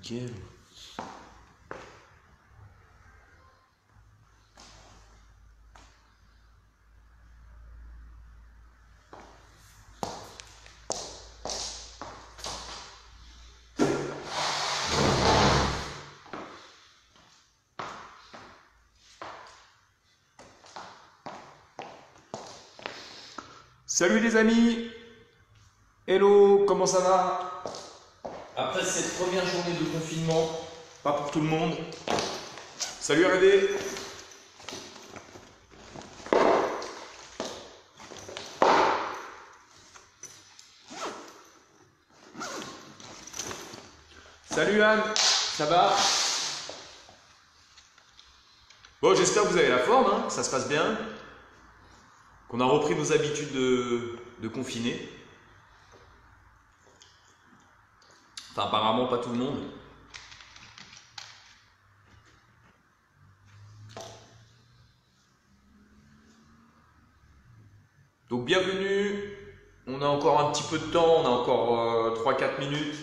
Nickel. Salut les amis. Hello, comment ça va? Après cette première journée de confinement, pas pour tout le monde. Salut RD. Salut Anne, ça va? Bon, j'espère que vous avez la forme, hein, que ça se passe bien, qu'on a repris nos habitudes de confiner. Enfin, apparemment pas tout le monde. Donc bienvenue, on a encore un petit peu de temps, on a encore 3-4 minutes.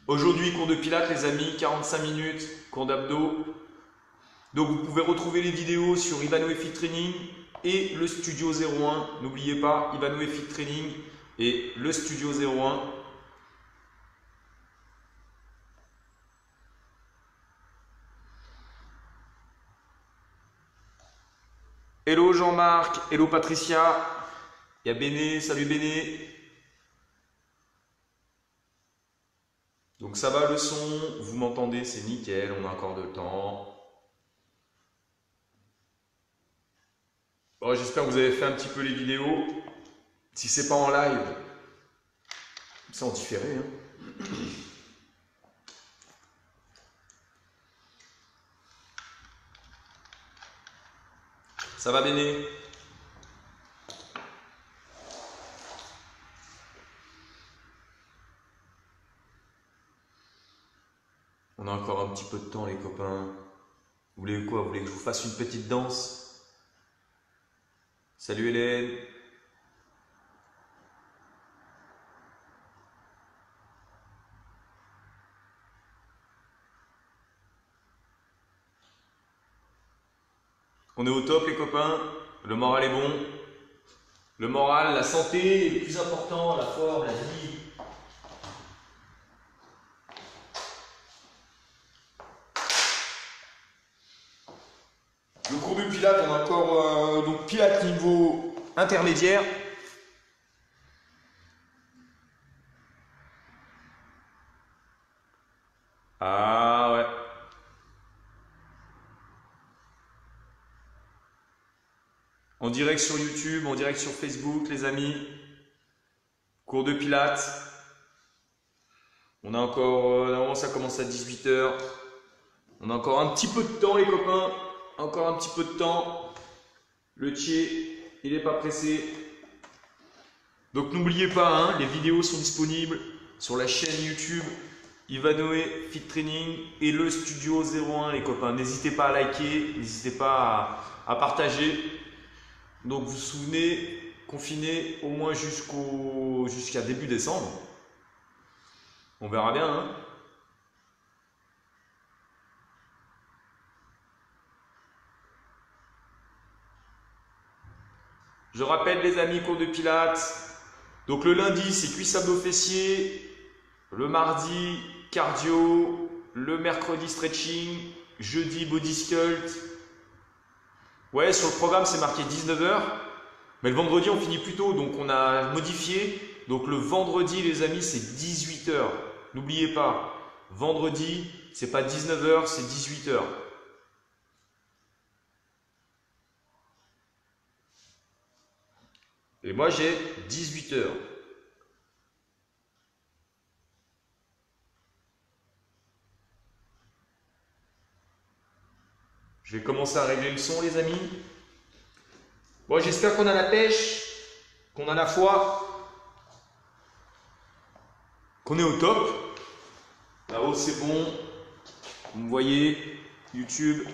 Aujourd'hui, cours de pilates les amis, 45 minutes, cours d'abdos. Donc vous pouvez retrouver les vidéos sur Ivanoé Fit Training et le Studio 01. N'oubliez pas, Ivanoé Fit Training et le Studio 01. Hello Jean-Marc, hello Patricia, il y a Béné, salut Béné. Donc ça va le son, vous m'entendez, c'est nickel, on a encore de temps. Bon, j'espère que vous avez fait un petit peu les vidéos. Si c'est pas en live, c'est en différé. Hein. Ça va Béné? On a encore un petit peu de temps les copains. Vous voulez quoi? Vous voulez que je vous fasse une petite danse? Salut Hélène. On est au top les copains, le moral est bon. Le moral, la santé est le plus important, la forme, la vie. Le cours de pilates, on a encore donc pilates niveau intermédiaire. Ah ouais. En direct sur YouTube, en direct sur Facebook, les amis. Cours de pilates. On a encore, normalement ça commence à 18 h. On a encore un petit peu de temps les copains. Encore un petit peu de temps. Le tché, il n'est pas pressé. Donc n'oubliez pas, hein, les vidéos sont disponibles sur la chaîne YouTube Ivanoé Fit Training et le Studio 01 les copains. N'hésitez pas à liker, n'hésitez pas à partager. Donc vous vous souvenez, confiné au moins jusqu'à début décembre. On verra bien. Hein. Je rappelle les amis, cours de pilates. Donc le lundi c'est cuisse abdos fessiers. Le mardi cardio. Le mercredi stretching. Jeudi body sculpt. Ouais, sur le programme c'est marqué 19 h. Mais le vendredi on finit plus tôt, donc on a modifié. Donc le vendredi les amis c'est 18 h. N'oubliez pas, vendredi c'est pas 19 h, c'est 18 h. Et moi j'ai 18 h. Je vais commencer à régler le son les amis. Bon, j'espère qu'on a la pêche, qu'on a la foi, qu'on est au top. Là-haut c'est bon. Vous me voyez, YouTube,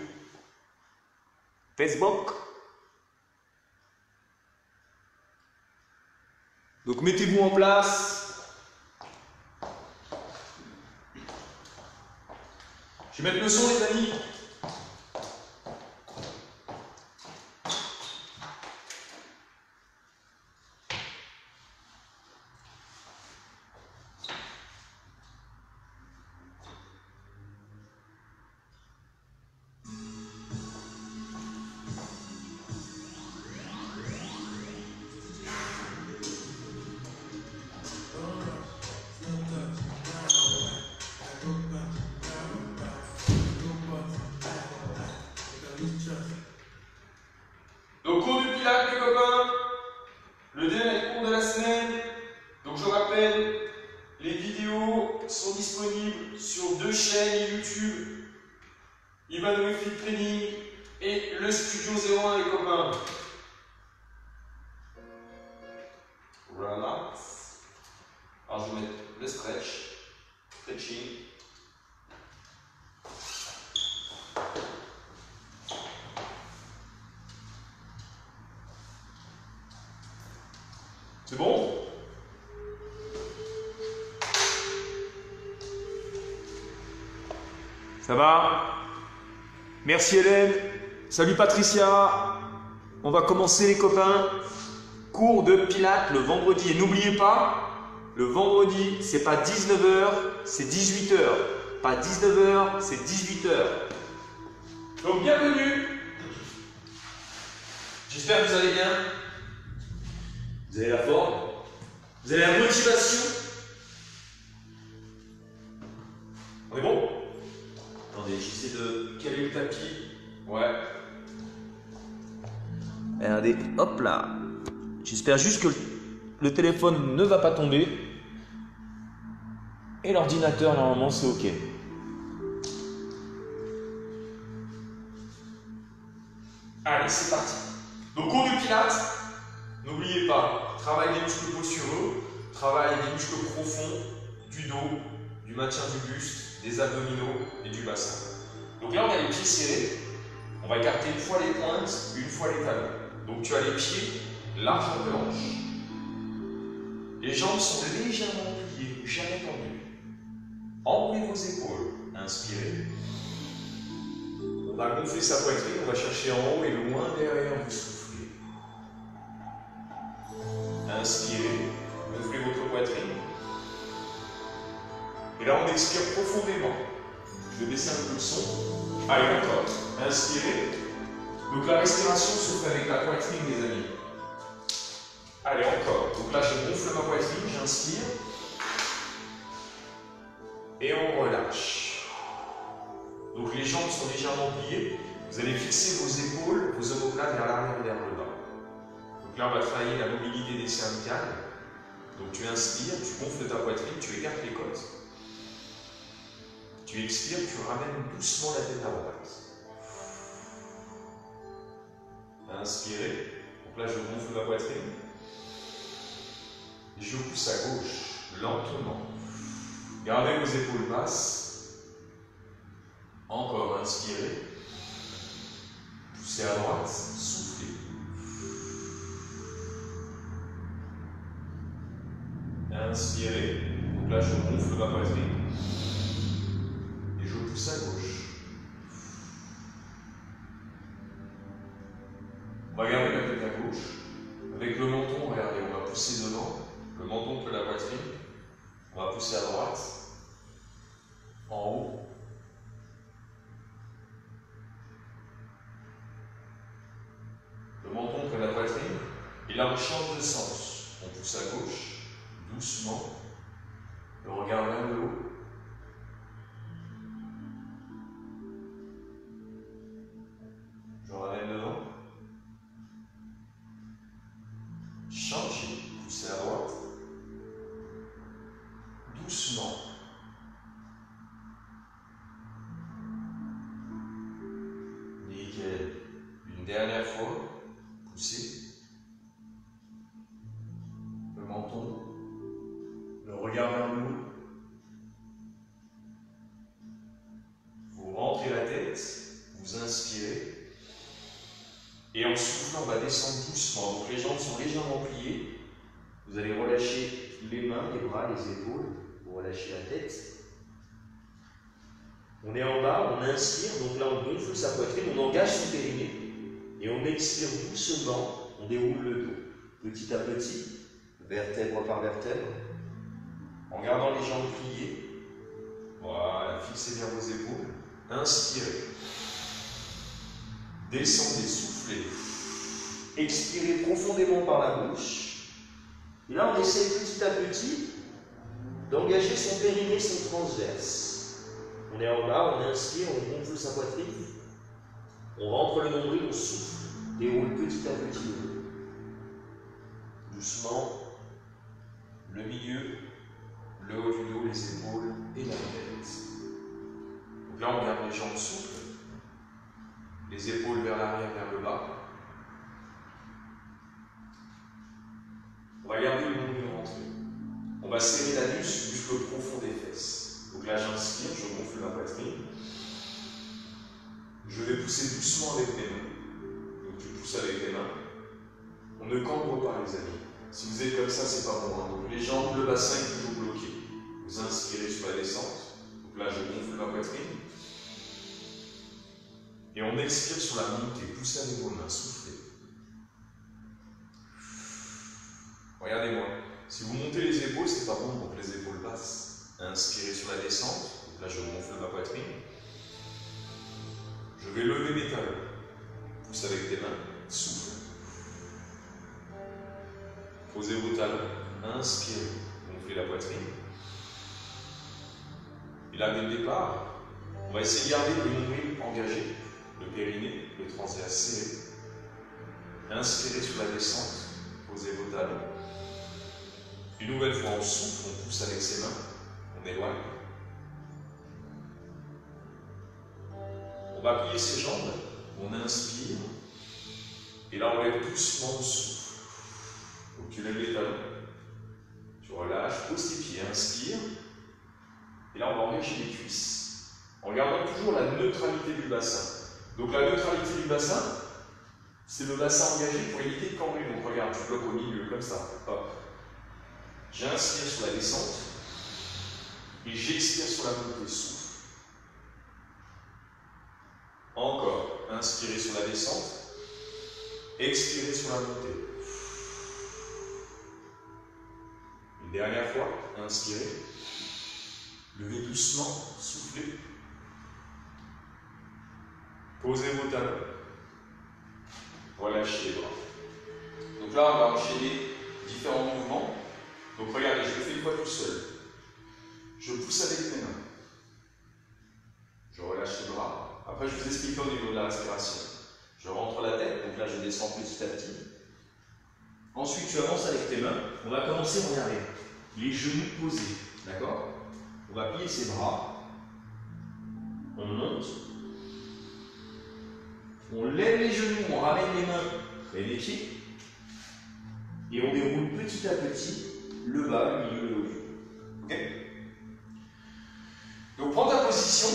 Facebook. Donc mettez-vous en place. Je vais mettre le son, les amis. Donc, cours de pilates, les copains. Le dernier cours de la semaine. Donc, je rappelle, les vidéos sont disponibles sur 2 chaînes YouTube. Ivanovic Fit Training et le Studio 01, les copains. Relax. Alors, je vais mettre le stretching. C'est bon? Ça va? Merci Hélène. Salut Patricia. On va commencer les copains. Cours de pilates le vendredi. Et n'oubliez pas, le vendredi, c'est pas 19h, c'est 18h. Pas 19h, c'est 18h. Donc bienvenue. J'espère que vous allez bien. Vous avez la forme. Vous avez la motivation. On est bon? Attendez, j'essaie de caler le tapis. Ouais. Regardez, hop là. J'espère juste que le téléphone ne va pas tomber. Et l'ordinateur, normalement, c'est OK. Allez, c'est parti. Donc, cours de pilates. N'oubliez pas, travail des muscles posturaux, travail des muscles profonds, du dos, du maintien du buste, des abdominaux et du bassin. Donc là, on a les pieds serrés. On va écarter une fois les pointes, une fois les talons. Donc tu as les pieds larges de hanche. Les jambes sont légèrement pliées, jamais tendues. Enroulez vos épaules. Inspirez. On va gonfler sa poitrine, on va chercher en haut et loin derrière, vous soufflez. Inspirez, gonflez votre poitrine. Et là, on expire profondément. Je vais baisser un peu le son. Allez, encore. Inspirez. Donc la respiration se fait avec la poitrine, les amis. Allez, encore. Donc là, je gonfle ma poitrine, j'inspire. Et on relâche. Donc les jambes sont légèrement pliées. Vous allez fixer vos épaules, vos omoplates vers l'arrière et vers le bas. Donc là, on va travailler la mobilité des cervicales. Donc tu inspires, tu gonfles ta poitrine, tu écartes les côtes. Tu expires, tu ramènes doucement la tête à droite. Inspirez. Donc là, je gonfle ma poitrine. Et je pousse à gauche, lentement. Gardez vos épaules basses. Encore, inspirez. Poussez à droite, soufflez. Inspirez. Donc là, je gonfle ma poitrine. Et je pousse à gauche. On va garder la tête à gauche. Avec le menton, regardez, on va pousser devant. Le menton près de la poitrine. On va pousser à droite. En haut. Le menton près de la poitrine. Et là, on change de sens. On pousse à gauche. Doucement. Le regard vers le haut. Je ramène devant. Changez. Poussez à droite. Doucement. Nickel. Une dernière fois. Poussez. Le menton. Le regard vers le haut. Vous rentrez la tête. Vous inspirez. Et en soufflant, on va descendre doucement. Donc les jambes sont légèrement pliées. Vous allez relâcher les mains, les bras, les épaules. Vous relâchez la tête. On est en bas, on inspire, donc là on gonfle sa poitrine, on engage son périnée. Et on expire doucement, on déroule le dos. Petit à petit, vertèbre par vertèbre, en gardant les jambes pliées. Voilà, fixez bien vos épaules. Inspirez. Descendez, soufflez. Expirez profondément par la bouche. Et là, on essaie petit à petit d'engager son périnée, son transverse. On est en bas, on inspire, on gonfle sa poitrine. On rentre le nombril, on souffle. Déroule petit à petit le dos. Doucement, le milieu, le haut du dos, les épaules et la tête. Donc là, on garde les jambes souples. Les épaules vers l'arrière, vers le bas. On va garder le nombril rentré. On va serrer l'anus, muscle profond des fesses. Donc là, j'inspire, je gonfle ma poitrine. Je vais pousser doucement avec mes mains. Donc tu pousses avec tes mains. On ne cambre pas, les amis. Si vous êtes comme ça, c'est pas bon. Hein. Donc les jambes, le bassin est toujours bloqué. Vous inspirez sur la descente. Donc là, je gonfle ma poitrine. Et on expire sur la montée. Poussez avec vos mains, soufflez. Regardez-moi. Si vous montez les épaules, c'est pas bon, donc les épaules basses. Inspirez sur la descente. Donc là, je gonfle ma poitrine. Je vais lever mes talons. Pousse avec tes mains. Souffle. Posez vos talons. Inspirez. Gonflez la poitrine. Et là, dès le départ, on va essayer de garder le nombril engagé, le périnée, le transverse serré. Inspirez sur la descente. Posez vos talons. Une nouvelle fois, on souffle, on pousse avec ses mains. On éloigne. On va plier ses jambes. On inspire. Et là, on lève doucement, on souffle. Donc, tu lèves les talons. Tu relâches, pose tes pieds, inspire. Et là, on va engager les cuisses. En gardant toujours la neutralité du bassin. Donc, la neutralité du bassin, c'est le bassin engagé pour éviter de cambrer. Donc, regarde, tu bloques au milieu, comme ça. Hop. J'inspire sur la descente. Et j'expire sur la montée. Souffle. Encore. Inspirez sur la descente. Expirez sur la montée. Une dernière fois. Inspirez. Levez doucement. Soufflez. Posez vos talons. Relâchez les bras. Donc là, on va enchaîner différents mouvements. Donc regardez, je le fais une fois tout seul. Je pousse avec mes mains. Je relâche les bras. Après, je vous explique au niveau de la respiration. Je rentre la tête, donc là, je descends petit à petit. Ensuite, tu avances avec tes mains. On va commencer, regardez, les genoux posés. D'accord? On va plier ses bras. On monte. On lève les genoux, on ramène les mains et les pieds. Et on déroule petit à petit le bas, le milieu, le haut. Ok? Donc prends ta position,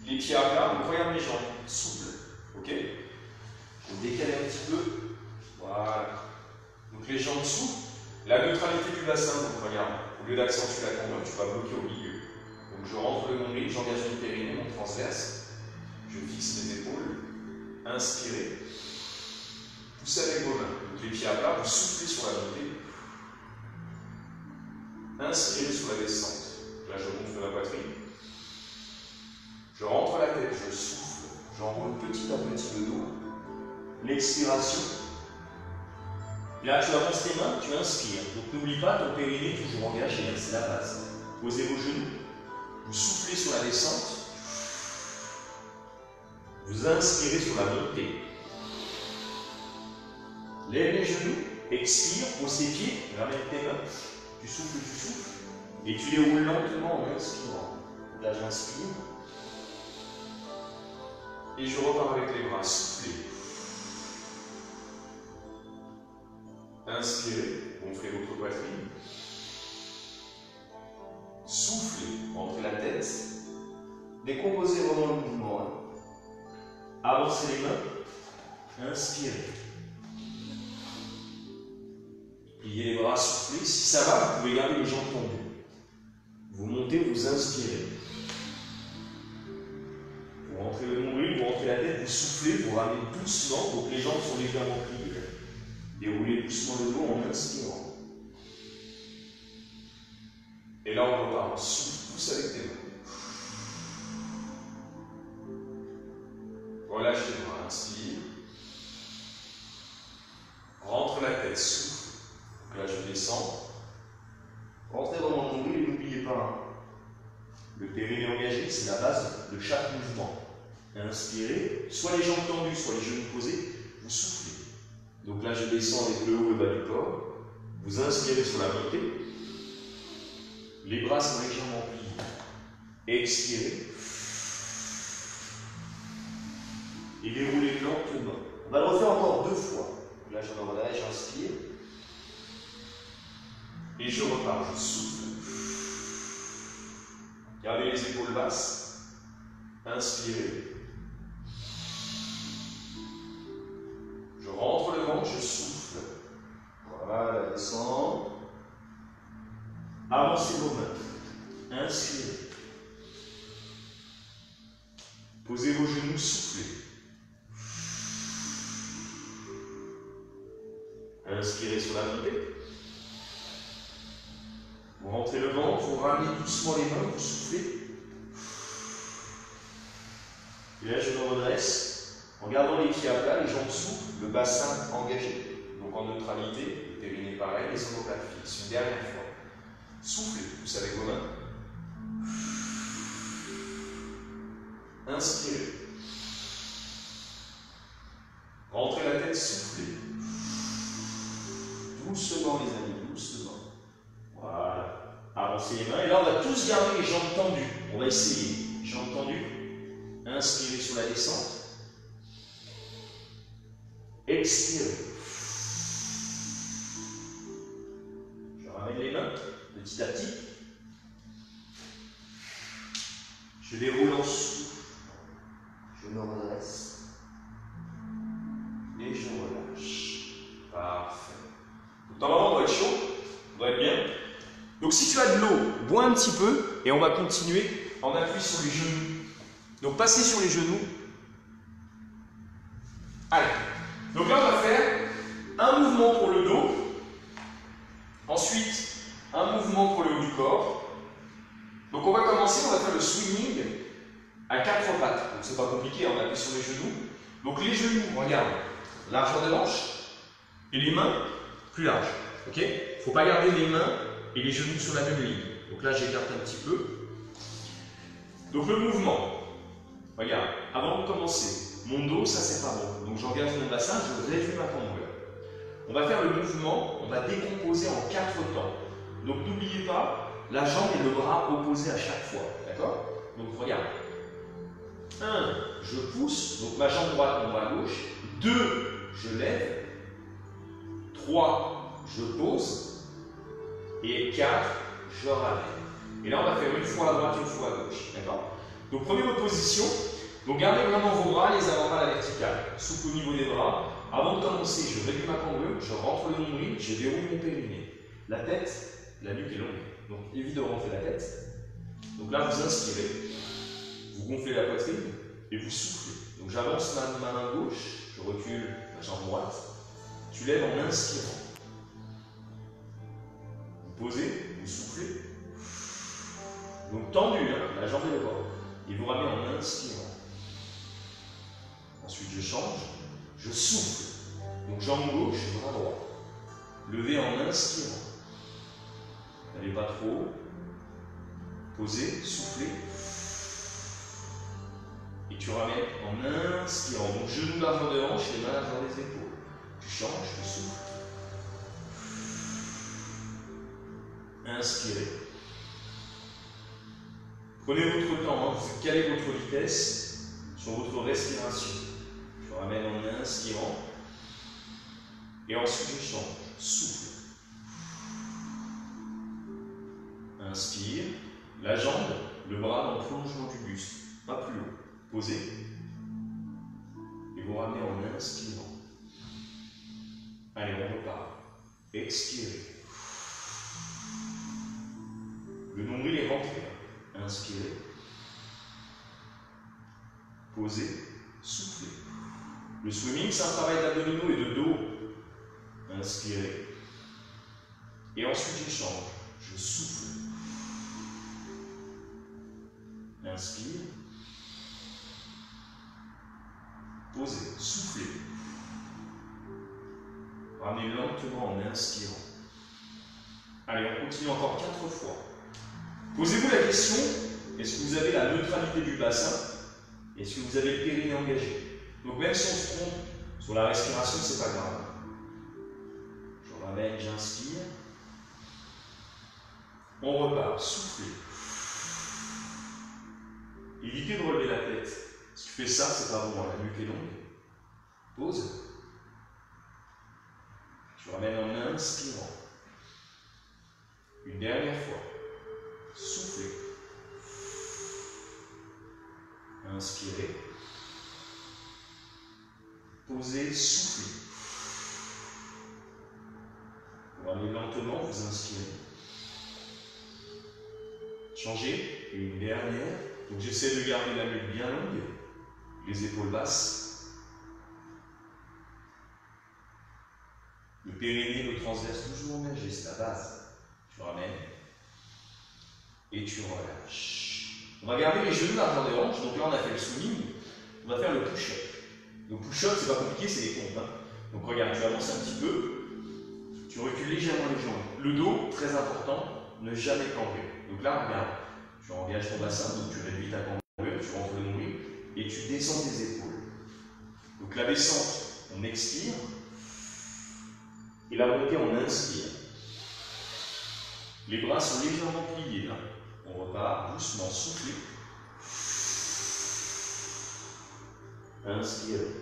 les pieds à plat, donc regarde mes jambes, souple. Ok? Je vais décaler un petit peu. Voilà. Donc les jambes souples. La neutralité du bassin, donc regarde, au lieu d'accentuer la cambrure, tu vas bloquer au milieu. Donc je rentre le nombril, j'engage mon périnée, mon transverse. Je fixe mes épaules. Inspirez. Poussez avec vos mains. Donc les pieds à plat, vous soufflez sur la montée. Inspirez sur la descente. Là, je gonfle la poitrine. Je rentre la tête, je souffle. J'enroule petit à petit le dos. L'expiration. Là, tu avances tes mains, tu inspires. Donc n'oublie pas, ton périnée est toujours engagé, c'est la base. Posez vos genoux. Vous soufflez sur la descente. Vous inspirez sur la montée. Lève les genoux, expire, pose tes pieds, ramène tes mains. Tu souffles, et tu déroules lentement en inspirant. Là, j'inspire. Et je repars avec les bras, soufflez. Inspirez, gonflez votre poitrine. Soufflez, rentrez la tête. Décomposez vraiment le mouvement. Hein. Avancez les mains. Inspirez. Pliez les bras, soufflez. Si ça va, vous pouvez garder les jambes tendues. Vous montez, vous inspirez. soufflez, vous ramenez doucement, donc les jambes sont légèrement pliées. Déroulez doucement le dos en inspirant. Et là, on repart. On souffle tous avec tes mains. Relâchez les bras, inspire. Rentre la tête, souffle. Donc là, je descends. Rentrez vraiment dans le nombril et n'oubliez pas, hein, le périnée engagé, c'est la base de chaque mouvement. Inspirez, soit les jambes tendues, soit les genoux posés, vous soufflez. Donc là, je descends avec le haut, le bas du corps. Vous inspirez sur la montée. Les bras sont légèrement pliés. Expirez. Et déroulez lentement. On va le refaire encore 2 fois. Là, je me relâche, j'inspire. Et je repars, je souffle. Gardez les épaules basses. Inspirez. Je rentre le ventre, je souffle. Voilà, descend. Avancez vos mains. Inspirez. Posez vos genoux, soufflez. Inspirez sur la montée. Vous rentrez le ventre, vous ramenez doucement les mains, vous soufflez. Et là, je me redresse en gardant les pieds à plat, les jambes souples, le bassin engagé. Donc en neutralité, le périnée pareil, les omoplates fixes. Une dernière fois. Soufflez, poussez avec vos mains. Inspirez. Rentrez la tête, soufflez. Doucement, les amis, doucement. Voilà. Avancez les mains. Et là, on va tous garder les jambes tendues. On va essayer. Jambes tendues. Inspirez sur la descente. Expirez. Je ramène les mains petit à petit. Je déroule en souffle. Je me redresse. Et je relâche. Parfait. Normalement, on doit être chaud. On doit être bien. Donc, si tu as de l'eau, bois un petit peu. Et on va continuer en appui sur les genoux. Donc, passez sur les genoux. Allez. Donc là, on va faire un mouvement pour le dos. Ensuite, un mouvement pour le haut du corps. Donc, on va commencer, on va faire le swinging à 4 pattes. Donc, c'est pas compliqué, on appuie sur les genoux. Donc, les genoux, regarde, largeur de hanche. Et les mains, plus larges. Ok? Il ne faut pas garder les mains et les genoux sur la même ligne. Donc là, j'écarte un petit peu. Donc, le mouvement. Regarde, avant de commencer, mon dos, ça c'est pas bon. Donc j'engage mon bassin, je réduis ma cambrure. On va faire le mouvement, on va décomposer en 4 temps. Donc n'oubliez pas, la jambe et le bras opposés à chaque fois. D'accord? Donc regarde. 1, je pousse, donc ma jambe droite, mon bras gauche. 2, je lève. 3, je pose. Et 4, je ramène. Et là, on va faire une fois à droite, une fois à gauche. D'accord? Donc première position. Donc gardez vraiment vos bras, les avant-bras à la verticale, souple au niveau des bras. Avant de commencer, je réduis ma cambrure, je rentre le nombril, je déroule mon périnée. La tête, la nuque est longue, donc évite de rentrer la tête. Donc là, vous inspirez, vous gonflez la poitrine et vous soufflez. Donc j'avance ma main gauche, je recule ma jambe droite, tu lèves en inspirant. Vous posez, vous soufflez. Donc tendu, hein, la jambe et le corps. Et vous ramenez en inspirant. Ensuite, je change, je souffle. Donc, jambe gauche, bras droit. Levez en inspirant. N'allez pas trop haut. Posez, soufflez. Et tu ramènes en inspirant. Donc, genoux largeur de hanche, les mains largeur des épaules. Tu changes, tu souffles. Inspirez. Prenez votre temps, hein, vous calez votre vitesse sur votre respiration. Je ramène en inspirant. Et ensuite je change. Souffle. Inspire. La jambe, le bras dans le prolongement du buste. Pas plus haut. Posez. Et vous ramenez en inspirant. Allez, on repart. Expirez. Le nombril est rentré. Inspirez. Posez. Soufflez. Le swimming, c'est un travail d'abdominaux et de dos. Inspirez. Et ensuite, j'échange. Je souffle. Inspire. Posez. Soufflez. Ramenez lentement en inspirant. Allez, on continue encore 4 fois. Posez-vous la question, est-ce que vous avez la neutralité du bassin? Est-ce que vous avez le périnée engagé? Donc même si on se trompe sur la respiration, c'est pas grave. Je ramène, j'inspire. On repart, soufflez. Évitez de relever la tête. Si tu fais ça, c'est pas bon, la nuque est longue. Pose. Je ramène en inspirant. Une dernière fois. Soufflez. Inspirez. Posez, soufflez. Vous ramenez lentement, vous inspirez. Changez. Une dernière. Donc j'essaie de garder la nuque bien longue, les épaules basses. Le périnée, le transverse toujours engagé, c'est la base. Tu ramènes et tu relâches. On va garder les genoux largeur des hanches. Donc là, on a fait le swimming. On va faire le push-up. Le push-up, c'est pas compliqué, c'est des pompes. Donc regarde, tu avances un petit peu. Tu recules légèrement les jambes. Le dos, très important, ne jamais camber. Donc là, regarde. Tu engages ton bassin, donc tu réduis ta cambrure, tu rentres le nombril et tu descends tes épaules. Donc la descente, on expire. Et la montée, on inspire. Les bras sont légèrement pliés. Là. On repart doucement, soufflez. Inspirez.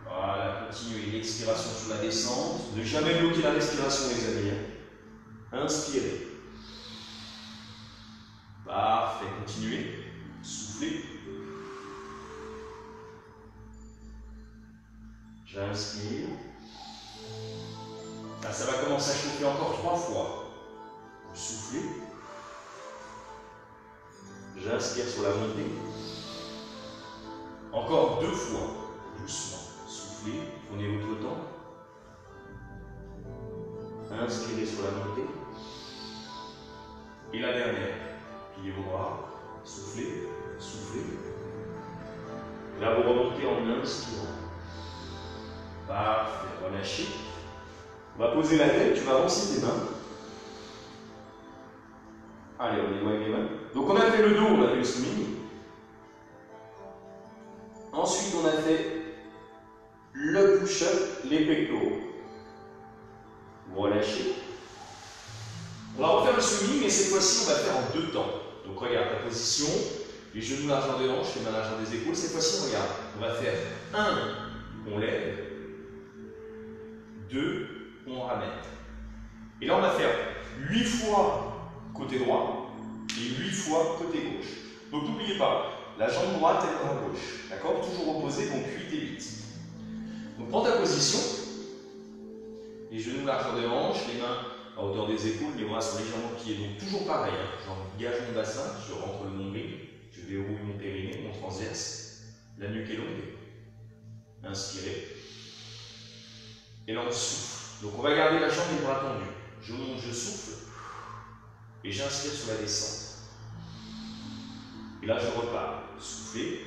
Voilà, continuez l'expiration sur la descente. Ne jamais bloquer la respiration, les amis. Inspirez. Parfait, continuez. Soufflez. J'inspire. Là, ça va commencer à chauffer encore 3 fois. Vous soufflez. J'inspire sur la montée. Encore 2 fois. Doucement. Soufflez. Prenez votre temps. Inspirez sur la montée. Et la dernière. Pliez vos bras. Soufflez. Soufflez. Là, vous remontez en inspirant. Parfait. Relâchez. On va poser la tête, tu vas avancer tes mains. Allez, on éloigne les mains. Donc on a fait le dos, on a fait le swimming. Ensuite, on a fait le push-up, les pectoraux. Vous relâchez. On va refaire le swimming, mais cette fois-ci, on va faire en 2 temps. Donc regarde ta position, les genoux largeur des hanches, les mains largeur des épaules. Cette fois-ci, regarde, on va faire 1, on lève, 2, on ramène. Et là, on va faire 8 fois côté droit et 8 fois côté gauche. Donc n'oubliez pas, la jambe droite et la jambe gauche. D'accord? Toujours opposé, donc 8 et 8. Donc prends ta position, les genoux largeur des hanches, les mains à hauteur des épaules, les bras sont légèrement pliés. Donc toujours pareil, hein. J'engage mon bassin, je rentre le nombril, je déroule mon périnée, mon transverse, la nuque est longue. Inspirez. Et là on souffle. Donc on va garder la jambe et les bras tendus. Je monte, je souffle. Et j'inspire sur la descente. Et là je repars. Soufflez.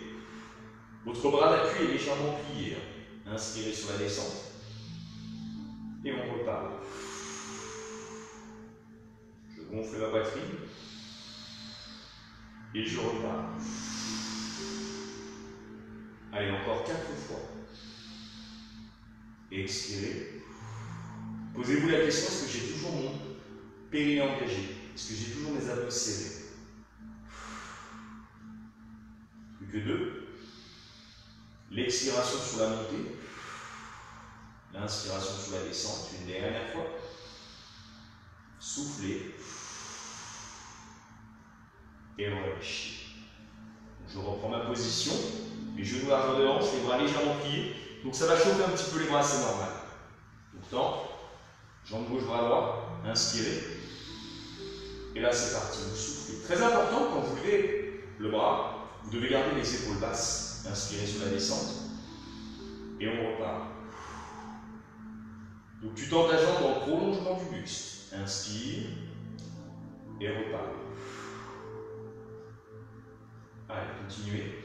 Votre bras d'appui est légèrement plié. Inspirez sur la descente. Et on repart. Je gonfle ma poitrine. Et je repars. Allez, encore 4 fois. Expirez. Posez-vous la question, est-ce que j'ai toujours mon périnée engagé? Est-ce que j'ai toujours mes abdos serrés? Plus que 2. L'expiration sur la montée. L'inspiration sur la descente. Une dernière fois. Soufflez. Et relâchez. Je reprends ma position. Les genoux largeur de hanche, les bras légèrement pliés. Donc ça va chauffer un petit peu les bras, c'est normal. Pourtant, jambe gauche, bras droit, inspirez. Et là, c'est parti, vous soufflez. Très important, quand vous levez le bras, vous devez garder les épaules basses. Inspirez sur la descente. Et on repart. Donc tu tends ta jambe en prolongement du buste. Inspire. Et repart. Allez, continuez.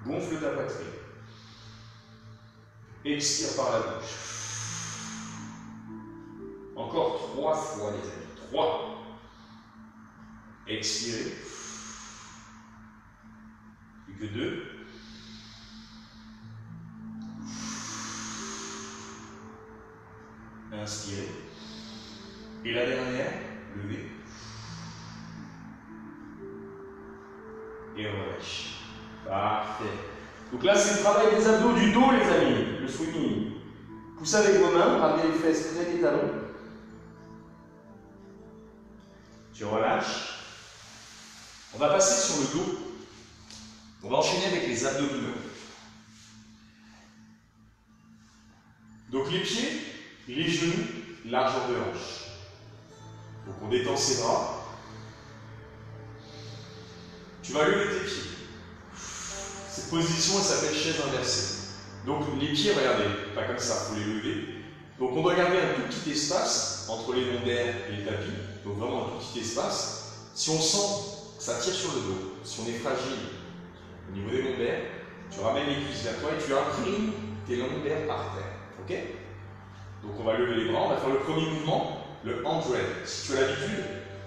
Gonfle ta poitrine. Expire par la bouche. Encore 3 fois, les amis. 3. Expirez. Plus que 2. Inspirez. Et la dernière, levez. Et relâche. Parfait. Donc là, c'est le travail des abdos du dos, les amis. Le swimming. Poussez avec vos mains, ramenez les fesses près des talons. Tu relâches. On va passer sur le dos. On va enchaîner avec les abdominaux. Donc les pieds, les genoux, largeur de hanche. Donc on détend ses bras. Tu vas lever tes pieds. Cette position, elle s'appelle chaise inversée. Donc les pieds, regardez, pas comme ça, il faut les lever. Donc on doit garder un tout petit espace entre les lombaires et le tapis. Donc vraiment un tout petit espace. Si on sent que ça tire sur le dos, si on est fragile au niveau des lombaires, tu ramènes les cuisses vers toi et tu imprimes tes lombaires par terre. Ok? Donc on va lever les bras, on va faire le premier mouvement, le hand drag. Si tu as l'habitude,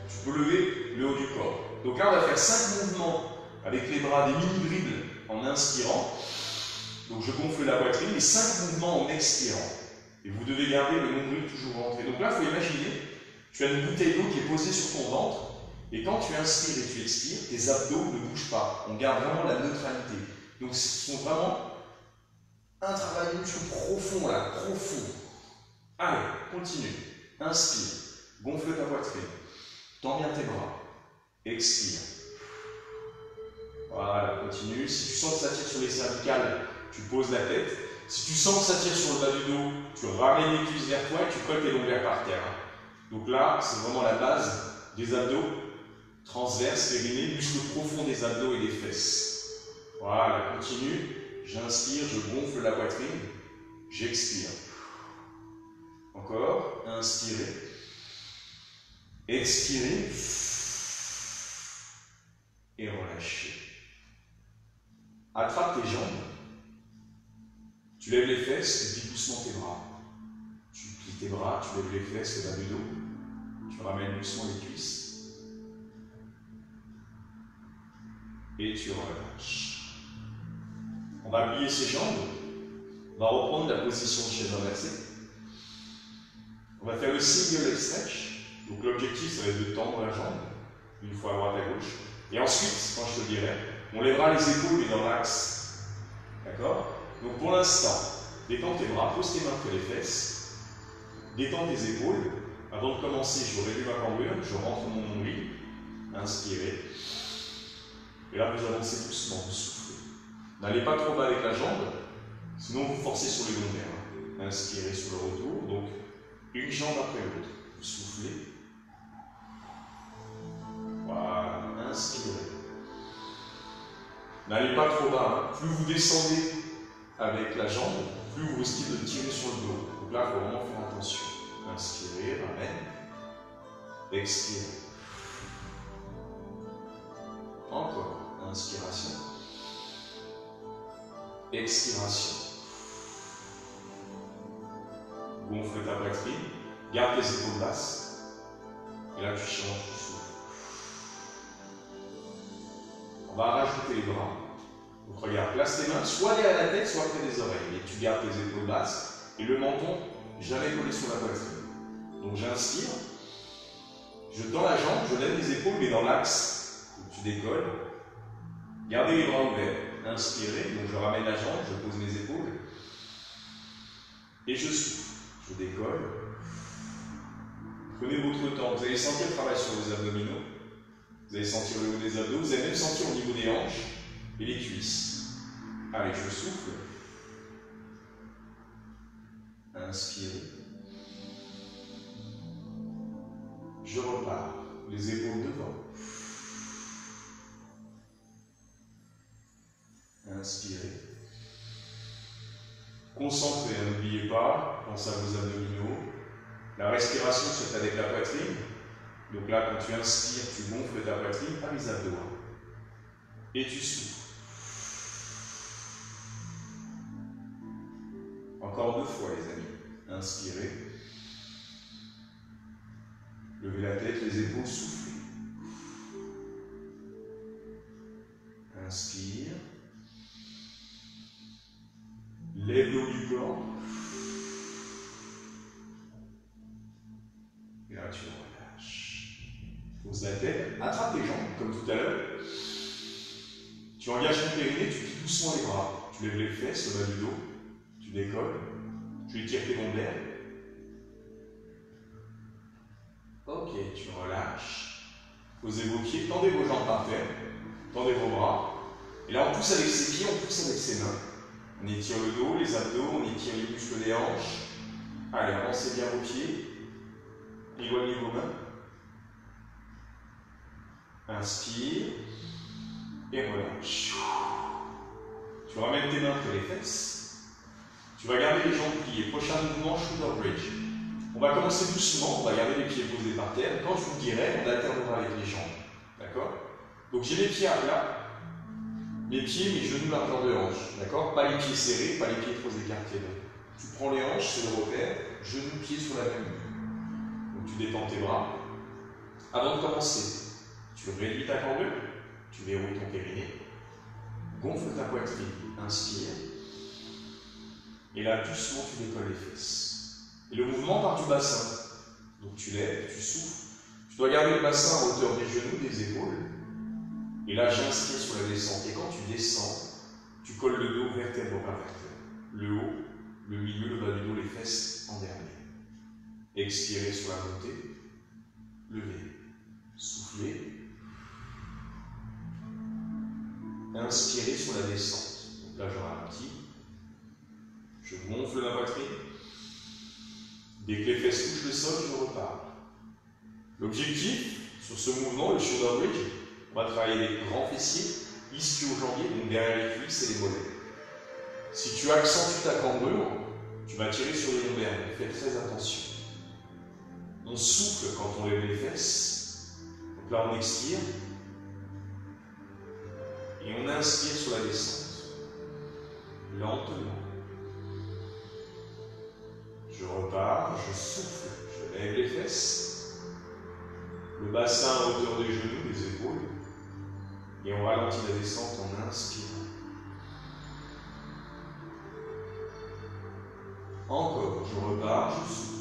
tu peux lever le haut du corps. Donc là on va faire 5 mouvements avec les bras, des mini dribbles en inspirant. Donc je gonfle la poitrine et 5 mouvements en expirant. Et vous devez garder le nombril toujours rentré. Donc là il faut imaginer, tu as une bouteille d'eau qui est posée sur ton ventre. Et quand tu inspires et tu expires, tes abdos ne bougent pas. On garde vraiment la neutralité. Donc ce sont vraiment un travail de muscle profond là, profond. Allez, continue. Inspire, gonfle ta poitrine, tends bien tes bras, expire. Voilà, continue. Si tu sens que ça tire sur les cervicales, tu poses la tête. Si tu sens que ça tire sur le bas du dos, tu ramènes les cuisses vers toi et tu colles tes lombaires par terre. Donc là, c'est vraiment la base des abdos transverses, périnée, muscles profonds des abdos et des fesses. Voilà, continue. J'inspire, je gonfle la poitrine, j'expire. Encore, inspirez, expirez et relâchez. Attrape tes jambes, tu lèves les fesses et plie doucement tes bras. Tu plies tes bras, tu lèves les fesses, le bas du dos, tu ramènes doucement les cuisses et tu relâches. On va plier ses jambes, on va reprendre la position de chaise inversée. On va faire le single leg stretch. Donc l'objectif, ça va être de tendre la jambe, une fois à droite à gauche. Et ensuite, quand je te dirai, on lèvera les épaules mais dans l'axe. D'accord? Donc pour l'instant, détends tes bras, pose tes mains entre les fesses, détends tes épaules. Avant de commencer, je réduis ma cambrure, je rentre mon nombril, inspirez. Et là, vous avancez doucement, vous soufflez. N'allez pas trop bas avec la jambe, sinon vous forcez sur les lombaires. Inspirez sur le retour, donc une jambe après l'autre. Vous soufflez. Voilà, inspirez. N'allez pas trop bas. Hein. Plus vous descendez avec la jambe, plus vous risquez de tirer sur le dos. Donc là, il faut vraiment faire attention. Inspirez, ramène. Expirez. Encore. Inspiration. Expiration. Gonfle ta poitrine. Garde tes épaules basses. Et là, tu changes, tu souffles. On va rajouter les bras. Donc regarde, place tes mains soit derrière la tête, soit près des oreilles. Et tu gardes tes épaules basses. Et le menton, jamais collé sur la poitrine. Donc j'inspire. Je tends la jambe, je lève les épaules, mais dans l'axe. Donc tu décolles. Gardez les bras ouverts. Inspirez. Donc je ramène la jambe, je pose mes épaules. Et je souffle. Je décolle. Prenez votre temps. Vous allez sentir le travail sur vos abdominaux. Vous allez sentir le haut des abdos. Vous allez même sentir au niveau des hanches et les cuisses. Allez, je souffle. Inspirez. Je repars. les épaules devant. Inspirez. Concentrez, n'oubliez pas, pensez à vos abdominaux. La respiration se fait avec la poitrine. Donc là, quand tu inspires, tu gonfles ta poitrine, pas les abdos. Et tu souffles. Encore 2 fois, les amis. Inspirez. Levez la tête, les épaules, soufflez. Inspire. Lève le haut du corps. Et là, tu relâches. Pose la tête, attrape tes jambes, comme tout à l'heure. Tu engages ton périnée, tu plies doucement les bras. Tu lèves les fesses, le bas du dos. Tu décolles. Tu étires tes lombaires. Ok, tu relâches. Posez vos pieds, tendez vos jambes par terre. Tendez vos bras. Et là, on pousse avec ses pieds, on pousse avec ses mains. On étire le dos, les abdos, on étire les muscles des hanches. Allez, avancez bien vos pieds. Éloignez vos mains. Inspire. Et relâche. Tu ramènes tes mains près les fesses. Tu vas garder les jambes pliées. Prochain mouvement, shoulder bridge. On va commencer doucement, on va garder les pieds posés par terre. Quand je vous dirai, on alternera avec les jambes. D'accord? Donc j'ai les pieds à plat. Les pieds, mes genoux, largeur de hanche. D'accord? Pas les pieds serrés, pas les pieds trop écartés. Tu prends les hanches, c'est le repère. Genoux, pieds sur la même ligne. Donc tu détends tes bras. Avant de commencer, tu réduis ta cambrure. Tu verrouilles ton périnée. Gonfle ta poitrine. Inspire. Et là, doucement, tu décolles les fesses. Et le mouvement part du bassin. Donc tu lèves, tu souffles. Tu dois garder le bassin à hauteur des genoux, des épaules. Et là, j'inspire sur la descente. Et quand tu descends, tu colles le dos vertèbre par vertèbre. Le haut, le milieu, le bas du dos, les fesses en dernier. Expirez sur la montée. Levez. Soufflez. Inspirez sur la descente. Donc là, je ralentis. Je gonfle ma poitrine. Dès que les fesses touchent le sol, je repars. L'objectif, sur ce mouvement, le shoulder bridge, on va travailler les grands fessiers, ischio-jambiers, donc derrière les cuisses et les mollets. Si tu accentues ta cambrure, tu vas tirer sur les lombaires, donc fais très attention. On souffle quand on lève les fesses. Donc là, on expire. Et on inspire sur la descente. Lentement. Je repars, je souffle, je lève les fesses. Le bassin à hauteur des genoux, des épaules. Et on ralentit la descente en inspirant. Encore, je repars, je souffle.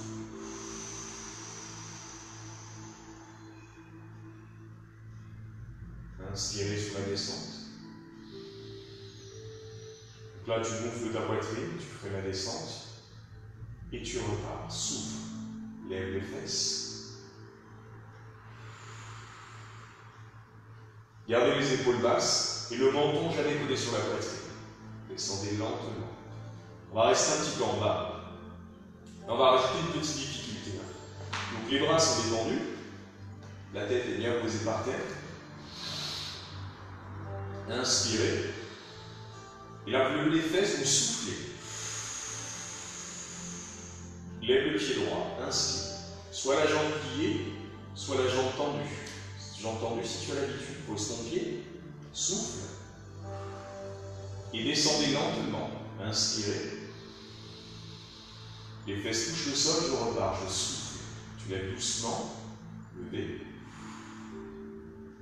Inspirez sur la descente. Donc là, tu gonfles ta poitrine, tu ferais la descente. Et tu repars. Souffle. Lève les fesses. Gardez les épaules basses et le menton jamais collé sur la poitrine. Descendez lentement. On va rester un petit peu en bas. Et on va rajouter une petite difficulté. Donc les bras sont détendus. La tête est bien posée par terre. Inspirez. Et là, vous levez les fesses, vous soufflez. Lève le pied droit, inspire. Soit la jambe pliée, soit la jambe tendue. Jambe tendue, si tu as l'habitude, pose ton pied, souffle. Et descendez lentement. Inspirez. Les fesses touchent le sol, je repars, je souffle. Tu lèves doucement, levez.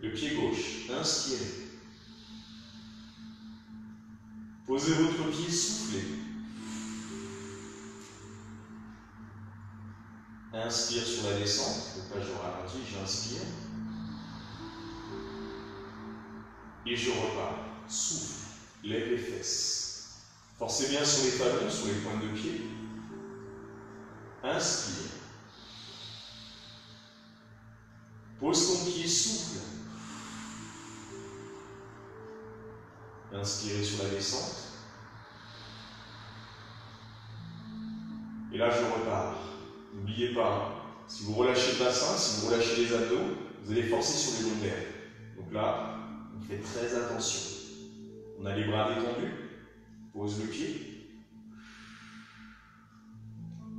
Le pied gauche, inspirez. Posez votre pied, soufflez. Inspire sur la descente, donc là je ralentis, j'inspire. Et je repars. Souffle, lève les fesses. Forcez bien sur les talons, sur les pointes de pied. Inspire. Pose ton pied, souffle. Inspirez sur la descente. Et là je repars. N'oubliez pas, si vous relâchez le bassin, si vous relâchez les abdos, vous allez forcer sur les lombaires. Donc là, on fait très attention. On a les bras détendus, pose le pied,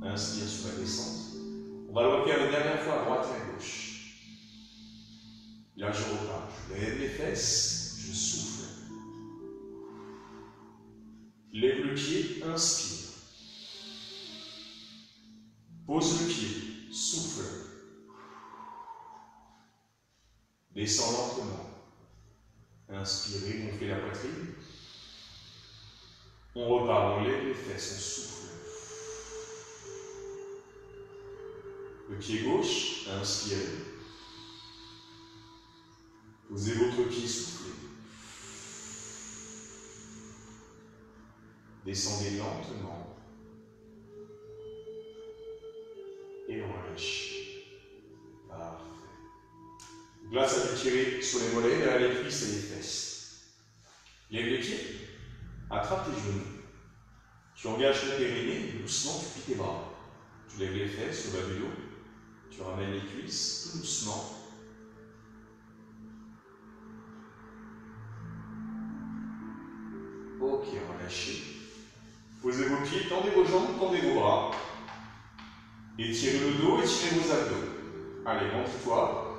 inspire sur la descente. On va le refaire une dernière fois à droite et à gauche. Là, je repars. Je lève les fesses, je souffle. Lève le pied, inspire. Pose le pied, souffle. Descends lentement. Inspirez, gonflez la poitrine. On repart, on lève les fesses, on souffle. Le pied gauche, inspirez. Posez votre pied, soufflez. Descendez lentement. Et relâchez. Parfait. Donc là, ça fait tirer sur les mollets, derrière les cuisses et les fesses. Lève les pieds. Attrape tes genoux. Tu engages le périnée, doucement tu plies tes bras. Tu lèves les fesses, le bas du dos. Tu ramènes les cuisses, tout doucement. Ok, relâchez. Posez vos pieds, tendez vos jambes, tendez vos bras. Étirez le dos, étirez vos abdos. Allez, montre-toi.